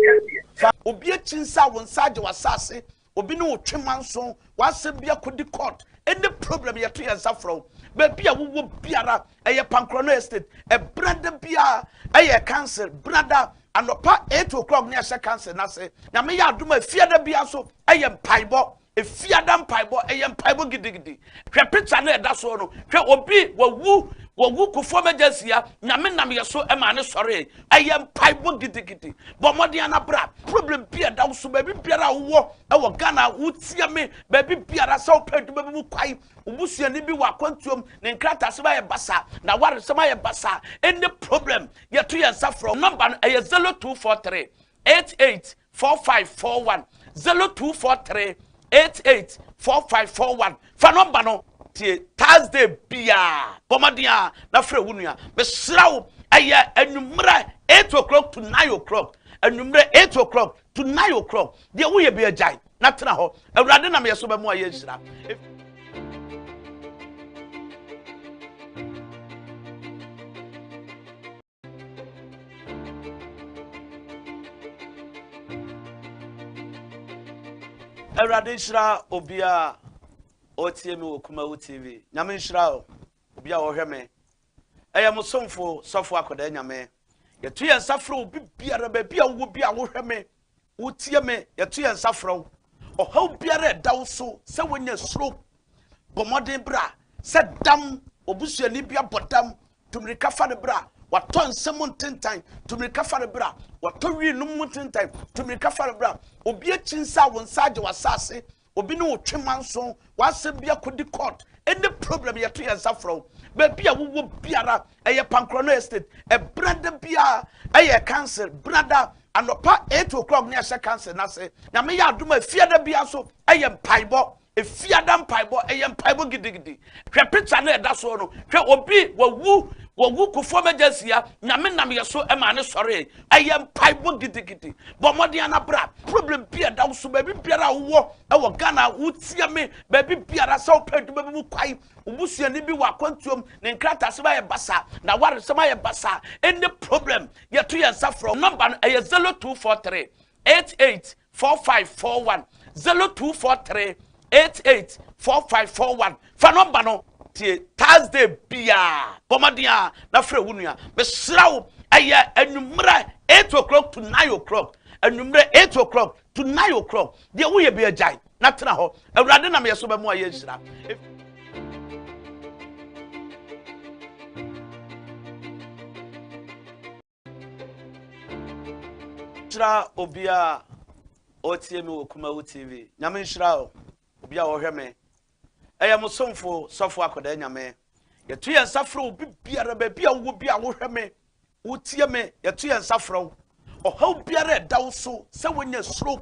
obi achinsa won saje wasase obi ne otwemanso wasem bia kodi court any problem ye to yensafro ba bia wo biara eye pankrono estate e brother bia eye cancer brother anopa 8 o'clock ne ase cancer na se na me ya aduma fiada bia so eye mpaibo efiada mpaibo eye mpaibo gidigidi hwe picture na eda so no hwe obi wawu kufo mejesia nyame nam yeso ma ne sore eye mpaibo gidigidi bomodian na bra problem bia da so ba biara wo e Ghana wutie me ba biara sa opadu ba bi kwai ubusia ni bi wa kwantuom ne nkrata se ba ye basa na ware se ma ye basa any problem ye to ye safro number 0243 884541 0243 884541 fa number no tie Thursday bia bomadia na frɛ wunua me srawo eye anumra 8 o'clock to 9 o'clock anumra 8 o'clock to 9 o'clock de wo ye bia jai na tena ho awurade na me yeso be mo aye nhira awurade nhira obia otie me wokumawu TV nyame nhira obia wo hwe me eye musomfo sofo Akwadaa nyame yetu ye nsafro obi biara ba bia wo bia wo hwe me wotie me yetu ye nsafro ohaw biara dawo so se wonya suro bomodin bra se dam obusuani bia bodam tumrika fa de bra waton semon tentan tumrika fa de bra wato wi num tentan tumrika fa de bra obi achinsa won saje wasase obi ne otwemanso wasem bia kodi court any problem ye to yensafro ba bia wo biara eye pankrono estate e brother bia eye cancer brother anopa 8 o'clock ne ase cancer na se na me ya aduma fiada bia so eye mpaibo efiada mpaibo eye mpaibo gidigidi hwe picture na eda so no hwe obi wawu kufo mejasia nyame nam yeso e ma ne sore eye mpaibo gidigidi bomode na bra problem bia da so ba biara wo e wo Ghana wutia me ba biara sa opadu ba bi kwai ubusia ni bi wa kwantuom ne nkrata se ba ye basa na ware se ma ye basa any problem ye to ye safro number eye 0243 884541 0243 884541 fa number no tie Thursday bia bomadia na frɛ wunua be srawo aya anumra 8 o'clock to 9 o'clock anumra 8 o'clock to 9 o'clock dia wo ye bia jai na tena ho awurade na me yeso be mo aye nhira nhira obia otie me okuma wo TV nyame nhira o obia wo hwe me eya musomfo sofo Akwadaa nyame yetu ye nsafro obi biara ba bia wo bia wo hwe me wotie me yetu ye nsafro o ha biara da wo so se wonya suro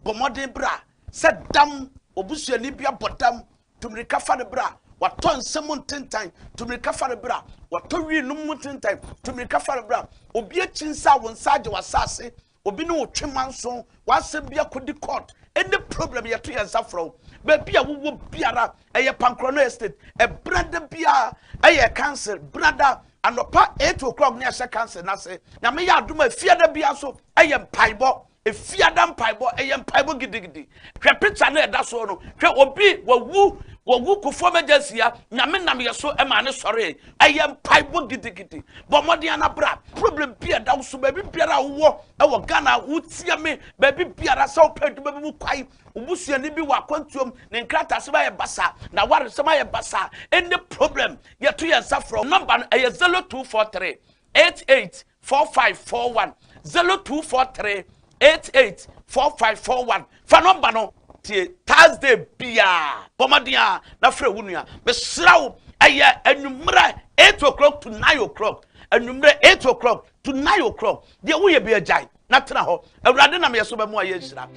bomodin bra se dam obusuani bia bodam tumrika fa de bra wato nsem ntentan tumrika fa de bra wato wi num ntentan tumrika fa de bra obi achinsa wo nsaje wasase obi no twemanso wasem bia kodi court any problem yetu ye nsafro ba bia wo biara eye pankrono estate e brother bia eye cancer brother anopa 8 o'clock ne ase cancer na se na me ya adoma fiada bia so eye mpaibo efiada mpaibo eye mpaibo gidigidi hwe picture na eda so no hwe obi wawu kufo mejasia nyame nam yeso e ma ne sore eye mpaibo gidigidi bomode na bra problem bia da so ba biara wo e wo Ghana wutia me ba biara sa opadu ba bi kwai ubusia ni bi wa kwantuom ne nkrata se ba ye basa na ware se ma ye basa any problem ye to ye safro number eye 0243 884541 0243 884541 fa number no tie Thursday bia bomadia na frɛ wunua be srawo aye anumra 8 o'clock to 9 o'clock anumra 8 o'clock to 9 o'clock dia wo ye bia jai na tena ho awurade na me yeso ba mu aye nhira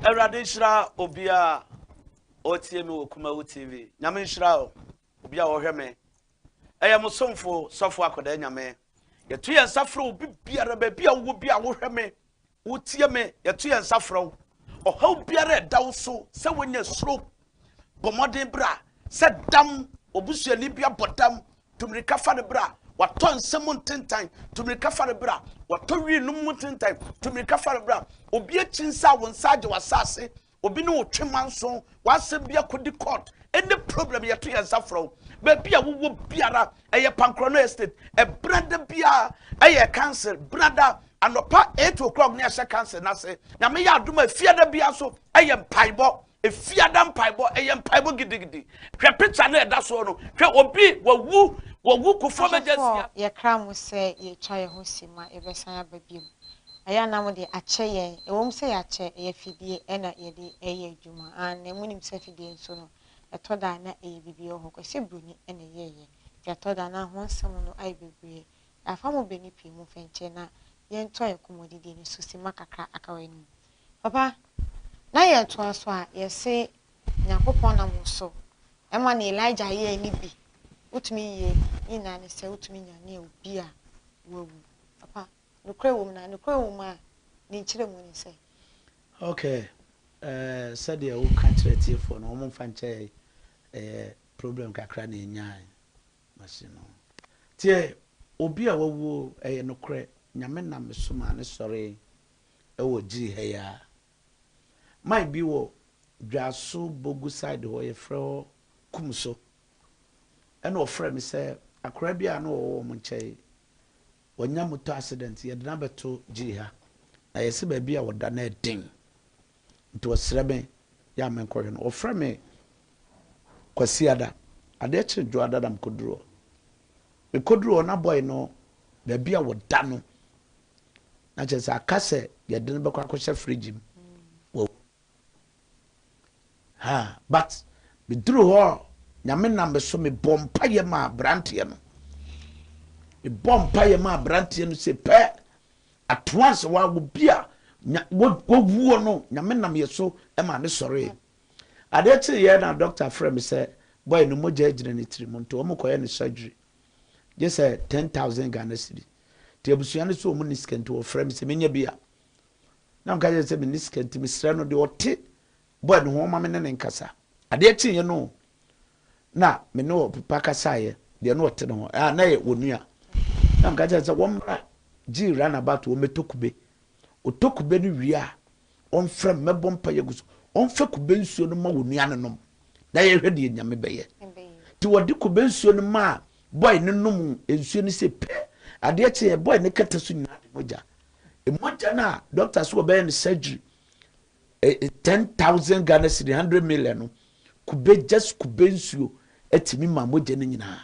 awurade nhira obia otie me okuma wo TV nyame nhira obia wo hwe me eya musomfo sofo Akwadaa nyame yetu ye nsafro obi biara ba bia wo bia wo hwe me wotie me yetu ye nsafro o ha biara da wo so se wonya suro bomodin bra se dam obusuani bia bodam tumrika fa de bra wato nsem ntentan tumrika fa de bra wato wi num ntentan tumrika fa de bra obi achinsa wo nsaje wasase obi no twemanso wasem bia kodi court any problem yeto ye nsafro ba bia wo biara eye pankrono estate e brother bia eye cancer brother anopa 8 o'clock ne ase cancer na se na me ya adoma fiada bia so eye mpaibo efiada mpaibo eye mpaibo gidigidi hwe picture na eda so no hwe obi wawu kufo mejasia ye kram se ye twa ye hosima e besan ababiem aya na mo de ache ye ewom se ya ache ye fidie ena ye de eye adwuma an emunim se fidie nso no etoda na eye bibi ho kwese bruni ena ye etoda na ho nsem no ai bebre afa mo beni pi mu fenche na ye nto ye komodidi ni susima kakra akawani papa na ye to aso a ye se nyakopon na mo so e ma na Elijah ye ni bi utumi ye ina ne se utumi nya ne obi a wawu papa nukre wo na nukre wo ma ni chire mu ni se okay said ya wo ka chire tie fo no mo mfa nche problem kakra na enyan machine tie obi a wawu nukre nyame na mesoma ne sore wo ji he ya mai bi wo dwaso bogu side ho ye fro kumso ena ofre me se akora bia na wo mo nche wonya moto accident ye na beto jiha na yesi ba bia woda na edin nti osrebe ya menkohwe no ofre me kwasiada ade che jo adadam koduro me koduro na boy no ba bia woda no na che sa akase ye de be kwa kwhye fridge wo ha but be duru ho nyame na me so me bompa ye ma brante no me bompa ye ma brante no se pe at once wa go bia wo wuo no nyame na me so e ma ne sore ade che ye na doctor frame say boy no moja agire ne tiri nto o mokoye ne surgery je say 10,000 Ghana cedi te abusua ne so o mu ni skento o frame se menya bia na mka je se me ni skento me sra no de ote boy no ho ma me ne nkasa ade che ye no na me no papa kasa ye de no ote no na ye wonua na mka je se wo mra ji run about wo metokube otokube no wia on frame me bompa ye guso on fe kube nsuo no ma wonua ne nom na ye hwede nyame beye ti wodi kube nsuo no ma boy ne nom nsuo no se pe ade che boy ne kata so nyina de moja moja na doctor so be surgery 10,000 Ghana cedi 100 million no kube just kube nsuo etimi ma moja ne nyina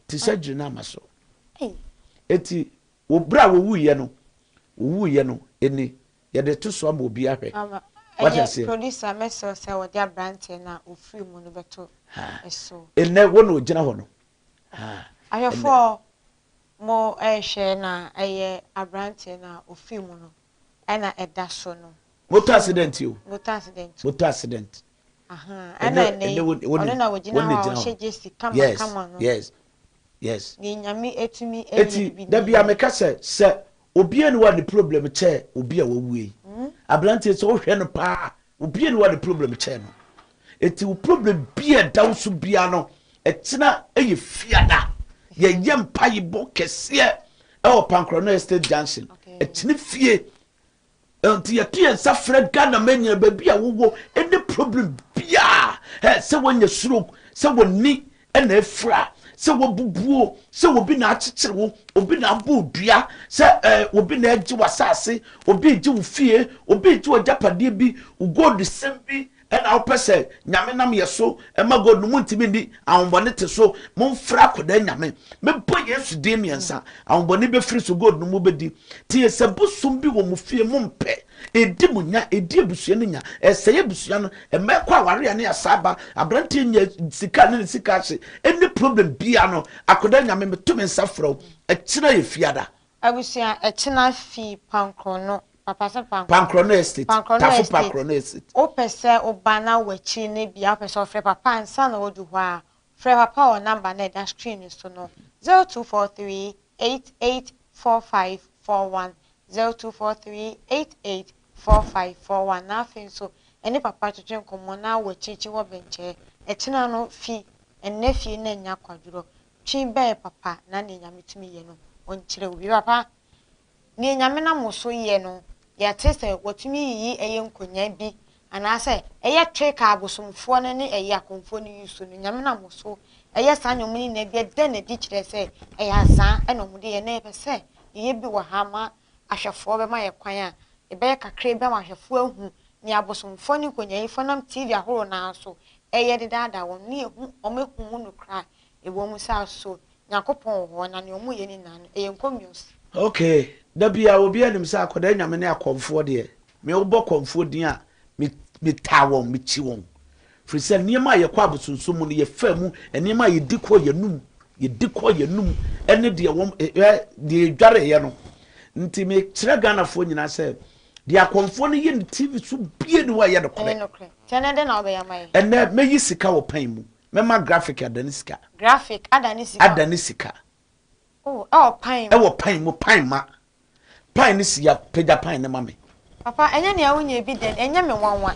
ti surgery na maso eti obra wo wuye no eni ye de to so am obi ahwe what I say producer meso say wo dia branch na ofri mu no beto eso ene wo no gina ho no ayofo mo ehwe na eye abrante na ofri mu no ana eda so no motor accident yo motor accident ana ne ono na wo gina ho sheje kama no yes ni nyame etimi eti da bia me ka se obi anu wa the problem che obi a wawue ablante so hwe no pa obi anu wa the problem che no eti wo problem bia da so bia no etina eye fiada ye yempa yibo kese e o Pancrono Estate Junction etini fie enti ye tie nsa frɛ Ghana manya ba bia wowo any problem bia se wonya stroke se woni na efra se wobubuo se obi na akyekere wo obi na abodua se obi na agi wasase obi gi wo fie obi gi wo japade bi ugod sembi na opese nyame nam yeso ma god no muntimi ndi awonbone te so momfra koda nyame mebo yesu de miensa awonbone be firi so god no mu bedi tie se busum bi wo mu fie mompe edi munya edi ebusua no nya eseye busua no emekwa aware ne asaba abrante nya sika ne sika hye any problem bia no akoda nyame metumi nsafro ekira ye fiada abusua ekina fi Pancrono papa se Pancrono Estate tafu Pancrono Estate o pese o bana wachi ne bia pese o fre papa nsa na odu ho a fre papa o number na da screen so no 0243884541 0243884541 na fin so eni papa twetwe nkomo na wachi wo benche ekina no fi enne fi na nya kwaduro twi be papa na ne nya metumi ye no onkyere obi papa ne nya me na moso ye no ya tese watumi yi eye nkonya bi anase eye treka abosomfo ne ne eye akonfo ne yuso no nyame na moso eye sanyom ni na bi de na di kire se eye asan eno mude ye na epese ye bi wo ha ma ahwefo be ma ye kwan a ebe ye kakra bi ma ahwefo ahu ni abosomfo ne nkonya yi fonam tv ahoro na so eye de dada won ne ehu omehu no kra ewo mu sa so nyakopon ho na ne omu ye ni nan eye nkomios okay da bia obi anim sa akoda nyame ne akomfo de me obo komfo din a me tawon me chiwon for say niema ye kwa bosunsun mu ne ye famu niema ye dikọ ye num ene de wom de dware ye no nti me kire Ghana fo nyina say de akomfo ne ye ne TV so bie ne wa ye de kore tene de na obeya mai ene me yi sika wo pan mu me ma graphic adani sika oh pan e wo pan mu pan ma pan ni si ya pega pan ne mame papa enye ne awunya bi den enye me wanwa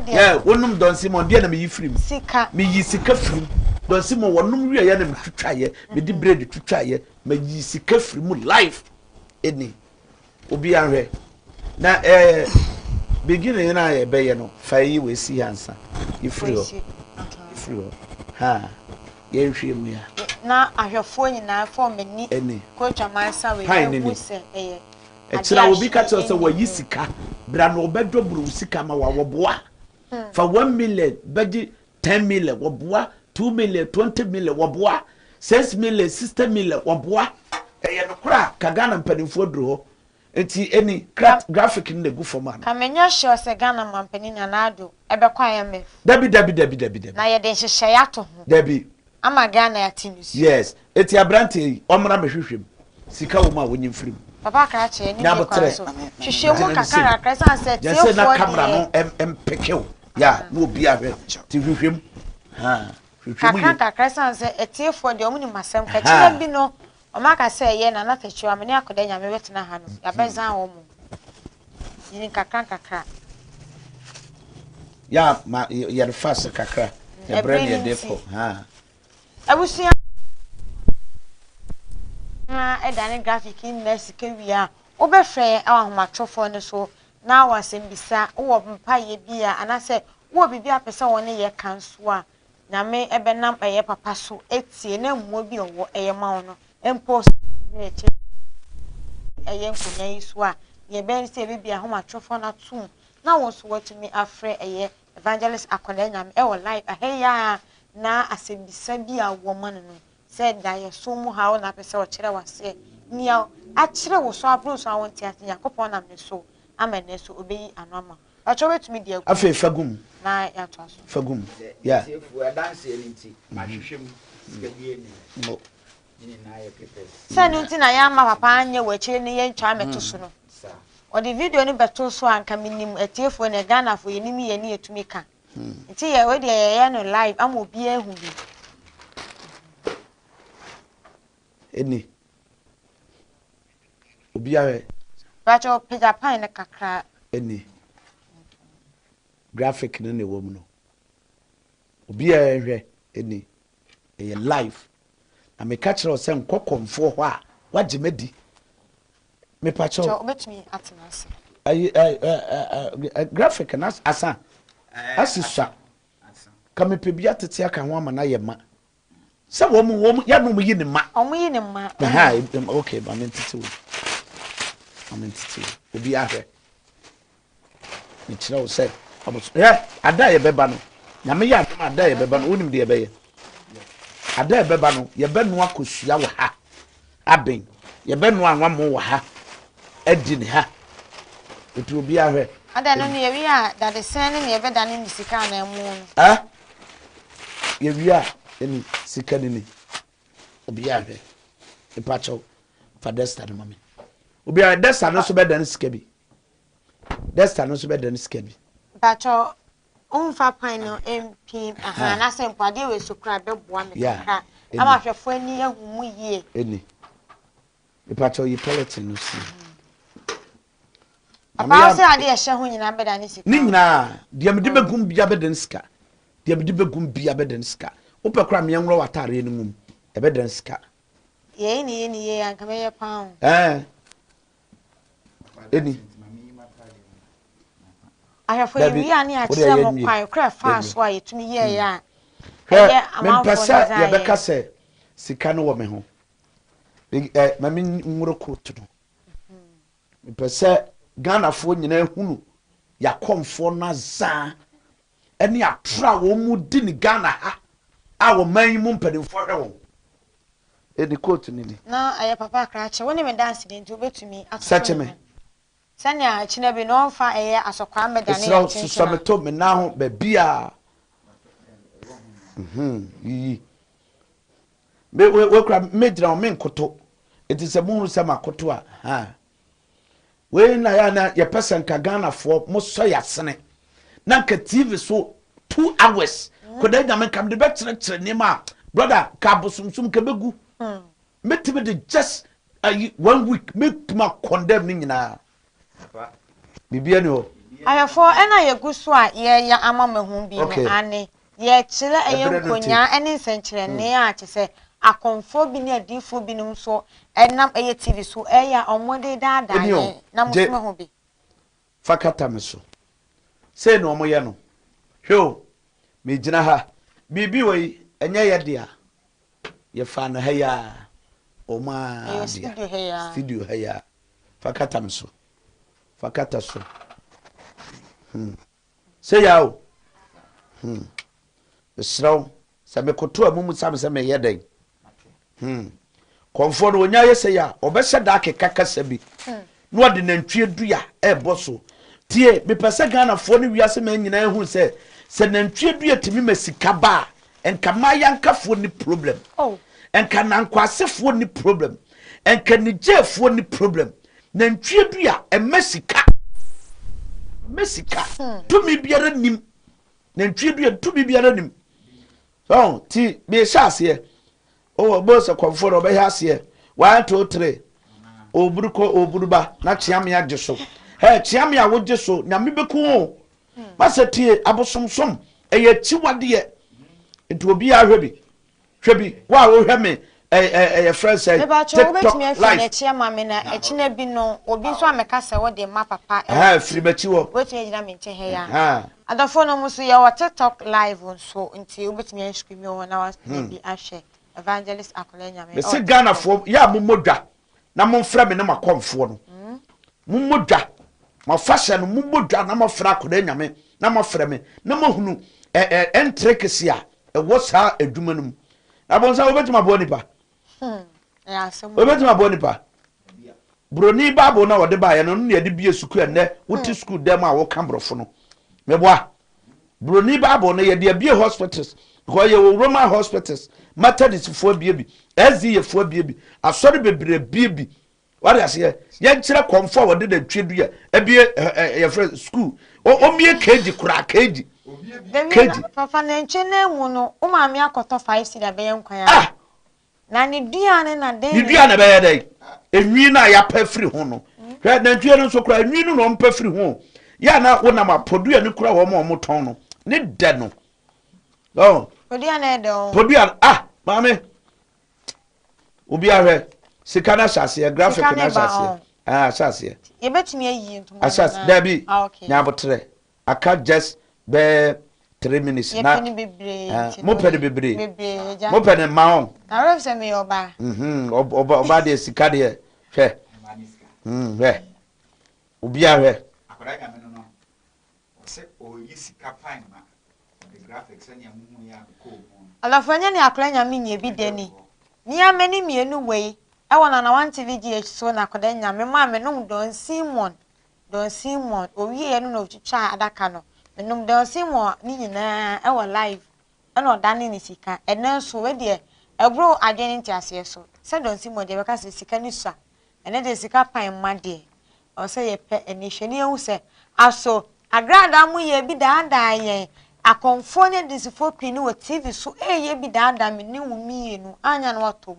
yeah wonum don simon dia na me yifrim sika me yi sika frim don simon wonum wi ya na me twitwaye me di bread twitwaye me yi sika frim life eni obi anhwe na beginning na ye be ye no fa yi we si hansa ifri ho ha ye nhwe mu ya na ahwefo nyina fo mani kocha mansa we you se eye etira obi ka tell say wa yisika bra no obedwobru sika ma wa woboa fa 1 million beji 10 million woboa 2 million 20 million woboa 6 million 60 million woboa eye no kra ka Ghana mpanimfo duro ho enti eni graphic ne gu for man ka menya sure se Ghana mampani na nado ebe kwa ya me dabi na ye de hyehyɛ ya to ho dabi ama Ghana ya tinus yes eti abrante omra mehwehwem sika wo ma wonyi mfirim papa ka che ni de kwa so hwehwɛ mu kakara san se tie fo na camera no empekew ya no obi ahwe ti hwehwem ha hwehwem ye kakara san se tie fo de omu ni masem ka kira bi no o ma ka se ye na na tachiwa me ne Akwadaa Nyame betena ha no ya bezan wo mu ni kakara ya ma ya fast kakra ya brand ya depo ha abusia edane graphic in sika wia obehwe ahomatofo ne so na wasem bisa wo mpaye bia anase wo bibia pese woni ye kanso a Nyame ebenam eye papa so etie na mmuo bi owo eye mawo no empo ne che eye nkonya yiso a ye ben se bibia ahomatofo na tum na wo so watumi afre eye evangelist Akwadaa Nyame e wo live aheya na asembisa bi a wo man no said that you so mu ha na pese o kire wase nia a kire wo so abro so awon ti ati yakopon na me so amene so obeyi anoma a cho betumi dia afi fagum na ya to aso fagum ya fu dance enti mahwehwem sika bi eni no ni na ya pepe sa no nti na ya ma papa anye wo kire ni ye ntwa meto so no sa o de video ni beto so anka minim etiefo na Ghana fo ye nimi ye ni etumi ka nti ye we de ye no live am obi ehu bi eni obi awe bacho pija pan na kakra eni graphic ne wo mu no obi ahwe eni e live na me ka kire o se nkokomfo ho a wagimedi me pacho cho obetumi atenase graphic na asa asisa kame pebia tete aka ho ama na ye ma se wo mu ya no mu yi ne ma omu yi ne ma ha okay ba men tete obi ahwe ni kire o se aboso ada ye beba no Nyame ya ada ye beba no onim de ye be ye ada ye beba no ye be no akosua wo ha aben ye be no anwa mo wo ha adi ne ha etu obi ahwe ada no ne wi a da de sen ne ye be da ne sika na mu ye wi a eni sika ni obi ahwe ipacho fa desta no mame obi a desta no so be da ne sika bi desta no so be da ne sika bi bacho onfa pan no MP aha na se mpade we sokra be boa me kaka ama hwefo ani ahumu yie eni ipacho yi pelletin no si apa se ade ehye ho nyina be da ne sika ni nyina de me de begum bia be da ne sika de me de begum bia be da ne sika opekra me enwro watare ni mum e be da ne sika ye ni anka me ye pan eni ahwefo wi ani a kire mo kwan kra fa so a yetumi ye ya me pesa ye be ka se sika no wo me ho mami nworo kotu no me pesa Ghana fo nyina hunu yakomfo na za eni atra wo mu di ni Ghana ha a wo man mu mpadimfo hwe wo edi kotu ni na aye papa krache woni me dance ni nti obetumi sache me sanya chine bi no fa eye asokwa medane ya chinchi so me to me na ho ba bia yi we kra me dira me nkoto enti se mu se makoto a ha we na ya na ye person ka Ghana fo mo so ya sene na nka TV so 2 hours ko da Nyame kam de be kire ni ma brother ka bosumsum ka begu metime de just 1 week make ma condemn ni nyina bibia ni ho ayefo ena ye guso a ye ya amamahu bi no ane ye kire eye nkonya ene nsenkyere ne a kyese akonfo bi ne adifo bi num so enam eye TV so eya omode daada ye na musime ho bi fakata me so say no omoye no hwo me gina ha bibi we enye ye dia ye fa no ha ya o ma dia studio ha ya fakata me so fakata so say yawo esraw sabe koto amumu sabe se me yeden konfo no onya yese ya obese da akeka kasa bi no de nantwie dua e boso tie me pese Ghana fo ne wiase ma nyina ehu se nantwie dua timi masika ba enka mayankafo ni problem enka nankwasefo ni problem enka nijefo ni problem nantwie dua emasika tumi biara nim nantwie dua tumi biara nim so ti be shase o bo se konfo no be hase 1 2 3 oburuba na chiame ageso chiame awogeso nyame beku o masetie abosomsom eye chiwade nti obi ahwebi wa wo hweme friend say TikTok live chiama me na echina bi no obi so ameka se wo de ma papa free bachi wo wetu nyina me nche he ya adafo no muso ya wo TikTok live nso nti obetumi anscreen me wona wa bi ahwe evangelist Akwadaa Nyame me se Ghana fo ya momodwa na momfra me na makomfo no momodwa mafasha no momodwa na mafra Akwadaa Nyame na mafra me na mahunu entrekesi a wo sa adwuma no abonsa obetuma bo nipa ya so obetuma bo nipa broni babo na wode ba ye no ne de bie suku enne wuti school dem a wo kambrofo no meboa broni babo na ye de bie hospitals ko ye Roman hospitals Methodist fo bie SDA fo bie asori bebre bie wari ase ye nkire komfo wode da twedua ebie ye friend school o mie keji kura keji papa na nche na mu no o ma me akoto 5 cedi be yankwan ya na ni duane na den ni duane be ya dai enwi na ya pa firi ho no hwe na ntwe no so kura enwi no mpa firi ho ya na wo na ma podua ni kura wo mo ton no ni de no podua na de o podua mame obi ahwe sikana shase graphic na shase shase ye betumi ayi ntomo ashas dabi nyabotre aka just be 3 minutes na mo pede bebre mo pede maon na ref se me oba oba de sika de hwe hwe obi ahwe Akwadaa Nyame no se o yi sika pan ma the graphics anya mu ya ko mu alafanya ni Akwadaa Nyame nye bi deni ni ameni mienu wei e wona na wan TV GH so na Akwadaa Nyame ma me no Don Simon owie ye no na otwitwa adaka no menum Don Simon ni nyina e wo live e no dane ni sika e na so we de ebro adwene ntiase so se Don Simon de beka se sika ni so ene de sika pan ma de o se ye pe eni hwene ehu se aso agrada mu ye bi daada ye akonfo ne disifo pini wo TV so ye bi daada me ni wumi enu anya no watom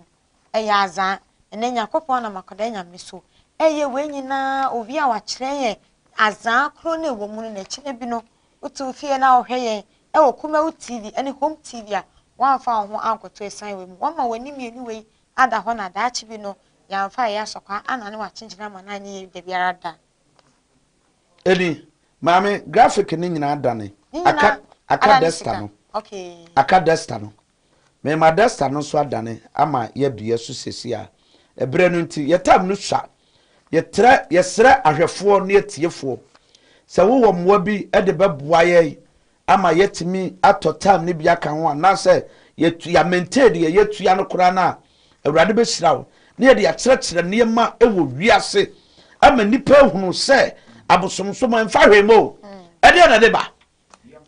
e ya azan ene Yakobon na Akwadaa Nyame so eye we nyina obi a wa kire ye azan kro na ewo mu na kire bi no utu fie na ohwe ye e wo kuma TV ene home TV a wan fa ho ankoto esan we mu wan ma wani mienu we ada ho na da chi bi no ya fa ya sokwa ana ne wa chinchina ma na nye de biara da eni mame graphic ni nyina dane aka desta no okay aka desta no me ma desta no so adane ama ye bie so sesi a ebre no nti ye tam no swa ye sere ahwefo ne etiefo se wo mwa bi e de beboa ye ama yetimi atotam ne bia kan ho na se ya maintain ye tua no kura na awurade be sirawo ne ye de ya kire ne ma e wo wiase ama nipa hunu se abosomsom mfa hwemo e de na de ba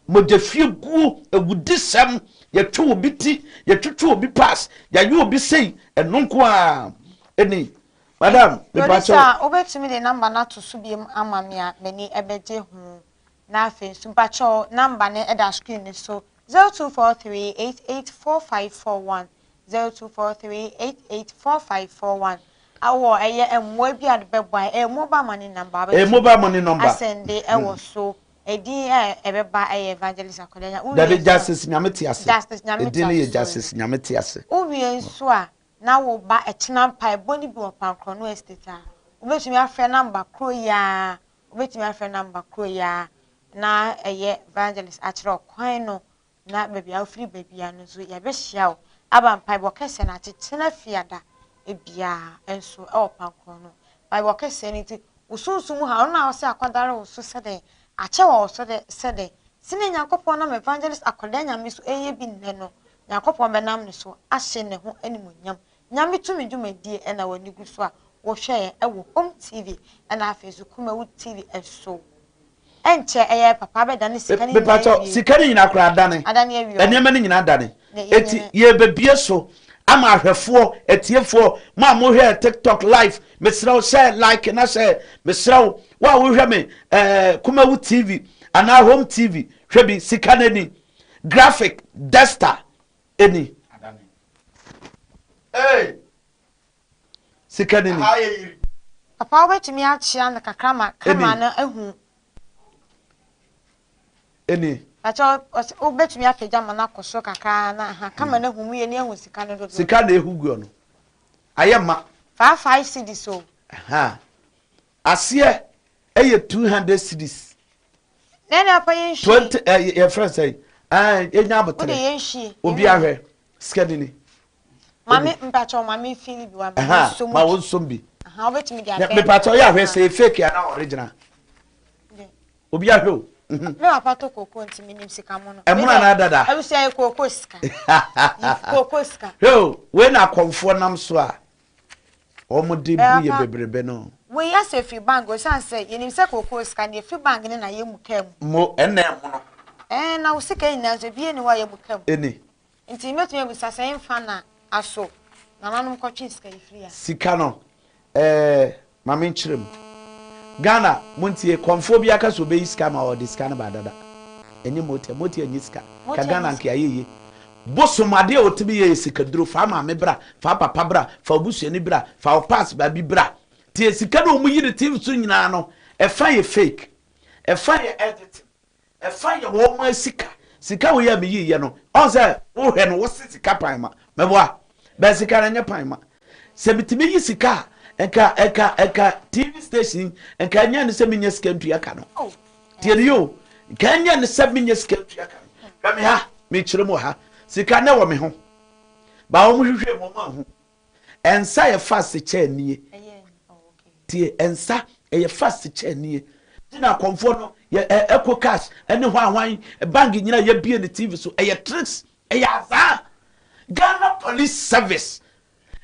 mo de fie gu egudisem ye twu obi ti ye twetwu obi pass ya yu obi sei enonko a eni madam me pacho obetumi de number na to so biem amamia mani ebeje hu na afi so pacho number ne e da screen so 0243884541 0243884541 awo eye emwa bi adbeboa mobile money number mobile money number asende e wo so edi ebeba evangelist Akwadaa Nyame David Justice Nyame tiase edi ne Justice Nyame tiase uwie nso a na wo ba echina mpa boni bi opankro no estate a obetumi afre number kro ya na eye evangelist akire okwan no na baby afri baby anu so ya be hia o aba mpa bo kese na tetena fiada ebia enso opankro no ba kese ni ti usunsun ha na o se akwadare o so sede ache wo so de sede sine Yakobon na evangelist Akwadaa Nyame so eye bi nne no Yakobon benam ne so ahye ne ho animonyam Nyame tumi dwumadie na wani gu so a wo hwe e wo home TV na afezu kuma wo TV eso enche eye papa be dane sika ni be pato sika ni nyina kura adane enema ni nyina adane eti ye bebie so ama ahwefo etiefo ma mo hwe TikTok live mesraw share like na share mesraw wa wo hwe me Kumawu TV ana Home TV hwe bi sika ni graphic duster eni adane sika ni papa wetumi achia na kakrama kama na ehu eni acho obetumi apeja mana koso kakra na ha kama na hu mu ye ne ehu sika no do sika na ehuguo no ayema 5 cedi so asie eye 200 cedis nene apa yenshi 20 your friend say enya abotre ode yenshi obi ahwe sika ni mami mpacho mami feel bi wa so ma won sombi obetumi dia me pato ya hwe say fake ya na original obi ahwe me apato koko ntimi nim sika mo no emuna na dada abu say koko sika koko sika we na konfo nam so a omode bu ye bebrebe no we ya say free bank o san say yenim say koko sika ne free bank ne na ye mukam mo enne mo no na wo sika ina so bi ene wa ye mukam eni nti metu me sasa en fa na aso na nanum ko twi sika ifri ya sika no mama nchirem Ghana muntie konfo bi aka so be iska ma o diska na badada eni motie anyi sika ka Ghana nke ayeye bosomade otimi ye sika duro fa ma me bra fa papa bra fa obusuani bra fa o pass ba bi bra tie sika no mu yiri TV so nyina no e fa ye fake e fa ye editing e fa ye wo ma sika wo ya me yiye no on say wo hwe no wo sika pan ma meboa ba sika na nya pan ma se bitimi yi sika eka TV station enka nya ne se minya sika ntua ka no tie yo ka nya ne se minya sika ntua ka ba me ha me kire mo ha sika na wo me ho ba wo hwehwe mo ma ho ensa ye fast chair nie tie ensa ye fast chair nie dina komfo no ye eco cash ene ho ahwan bank nyina ye bie ne TV so ye tricks ye aza Ghana Police Service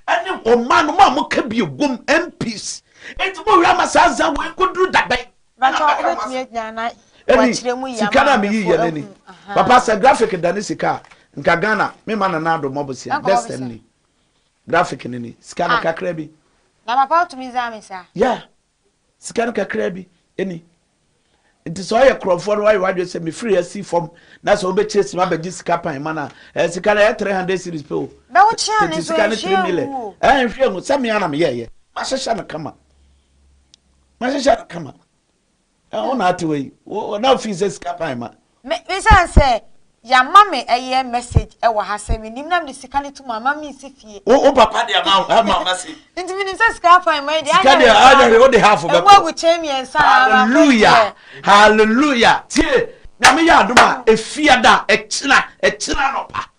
ani o man mo ka bi gum MPs enti mo wura masanza we koduru dabai ba cho obetumi agya na wa kire mu ya sika na me yiye nani papa sa graphic dani sika nka Ghana me man na ado mobosia destiny graphic nini sika na kakra bi na papa otumi zame sa yeah sika na kakra bi eni enti so ye crofo no why wadwe se me free asi form na so obe chase ma be sika pan mana sika na 300 series pe o be wo chia ne so sika na 3 million hwe mu se me ana me ye ma hwehwe na kama ona atwe na office sika pan ma me san say ya mama eye message e wa ha se me nim na me sika ne to mama mi si fie o papa de mama se nti me nim say sika pan ma de sika de ada o de half be ko wo chemi ensa hallelujah tie na me ya adoma efiada ekina no pa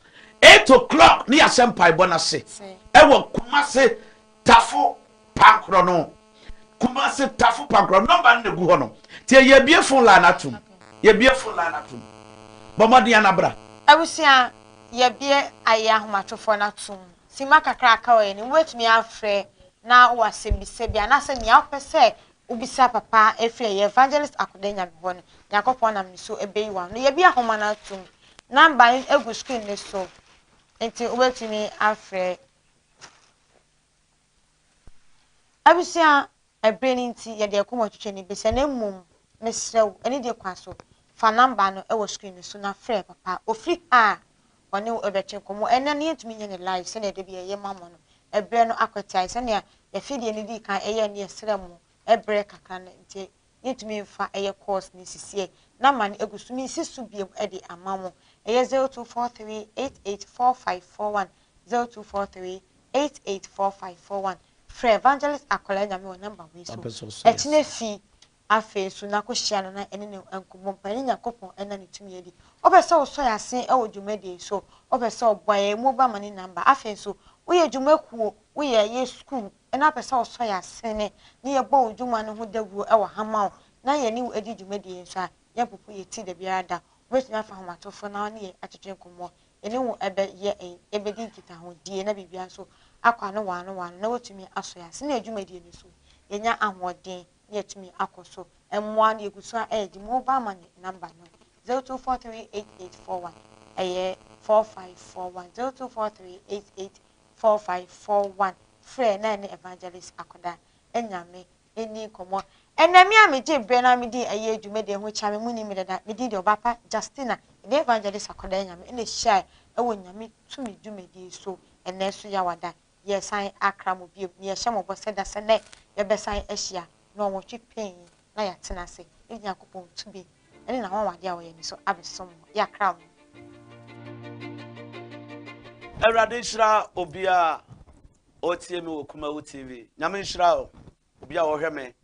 8 o'clock ni asempai bonase e wo Kumase tafo pankro no Kumase tafo pankro number na gu ho no tie ye bie phone line atum bomodi anabra abusia ye bie aye ahomatofo na tum sima kakra aka we ni wetumi afre na wasebise bia na se ni apese ubisa papa efre ye evangelist Akwadaa Nyame ho no yakopon na miso ebeyi wa no ye bie ahoma na tum number egu screen ne so enti wetumi afre abusia ebreninti ye de akomotwetwe ni bese na mum mesrew eni de kwaso fa number no e wo screen so na frɛ papa ofri one wo ebeche komo ena ne yetumi nye ne live se na de bia ye mamo no ebre no akwatai se na ye fidie ne di kan eye ne yesrɛ mu ebre kaka na nti yetumi mfa eye course ni sisie na man egusumi sisu biem e de amamo eye 0243884541 0243884541 frɛ evangelist Akwadaa Nyame wo number we so etine fi afi so na ko hia no na ene ne ankomo pani Yakopon ena ne tumi edi obese wo so yasen e wo dwumadi so obese oboye mu ba mani number afi so wo ye dwumakuo wo ye school ena pese wo so yasen ne ye bo dwuma no ho dawuo e wo hama na ye ni edi dwumadi so a ye popo ye ti da biara da wetumi afa homatofo na ne ye atwetwe nkomo ene wo ebe ye ebedi nkita ho die na bibia so akwa no wa na wetumi aso yasen na dwumadi ne so yenya ahoden yetumi akoso M1 you could so the mobile money number no 02438841 4541 0243884541 friend na evangelist Akwadaa Nyame eni komo enami ameje bre na me di aye adwuma de ho cha me muni me dada me di de obapa Justina the evangelist Akwadaa Nyame ene shy ewo Nyame tumi dwumadi so ene so ya wada yes I akra mo bi ye hye mo bose da se ne ye besan ahia na o wotwe pen na ya tena se enya kopon tumi ene na ho wade a wo ye ni so abesom ya kra mo Erade shira obia otie me wo Kumawu TV Nyame shira obia wo hwe me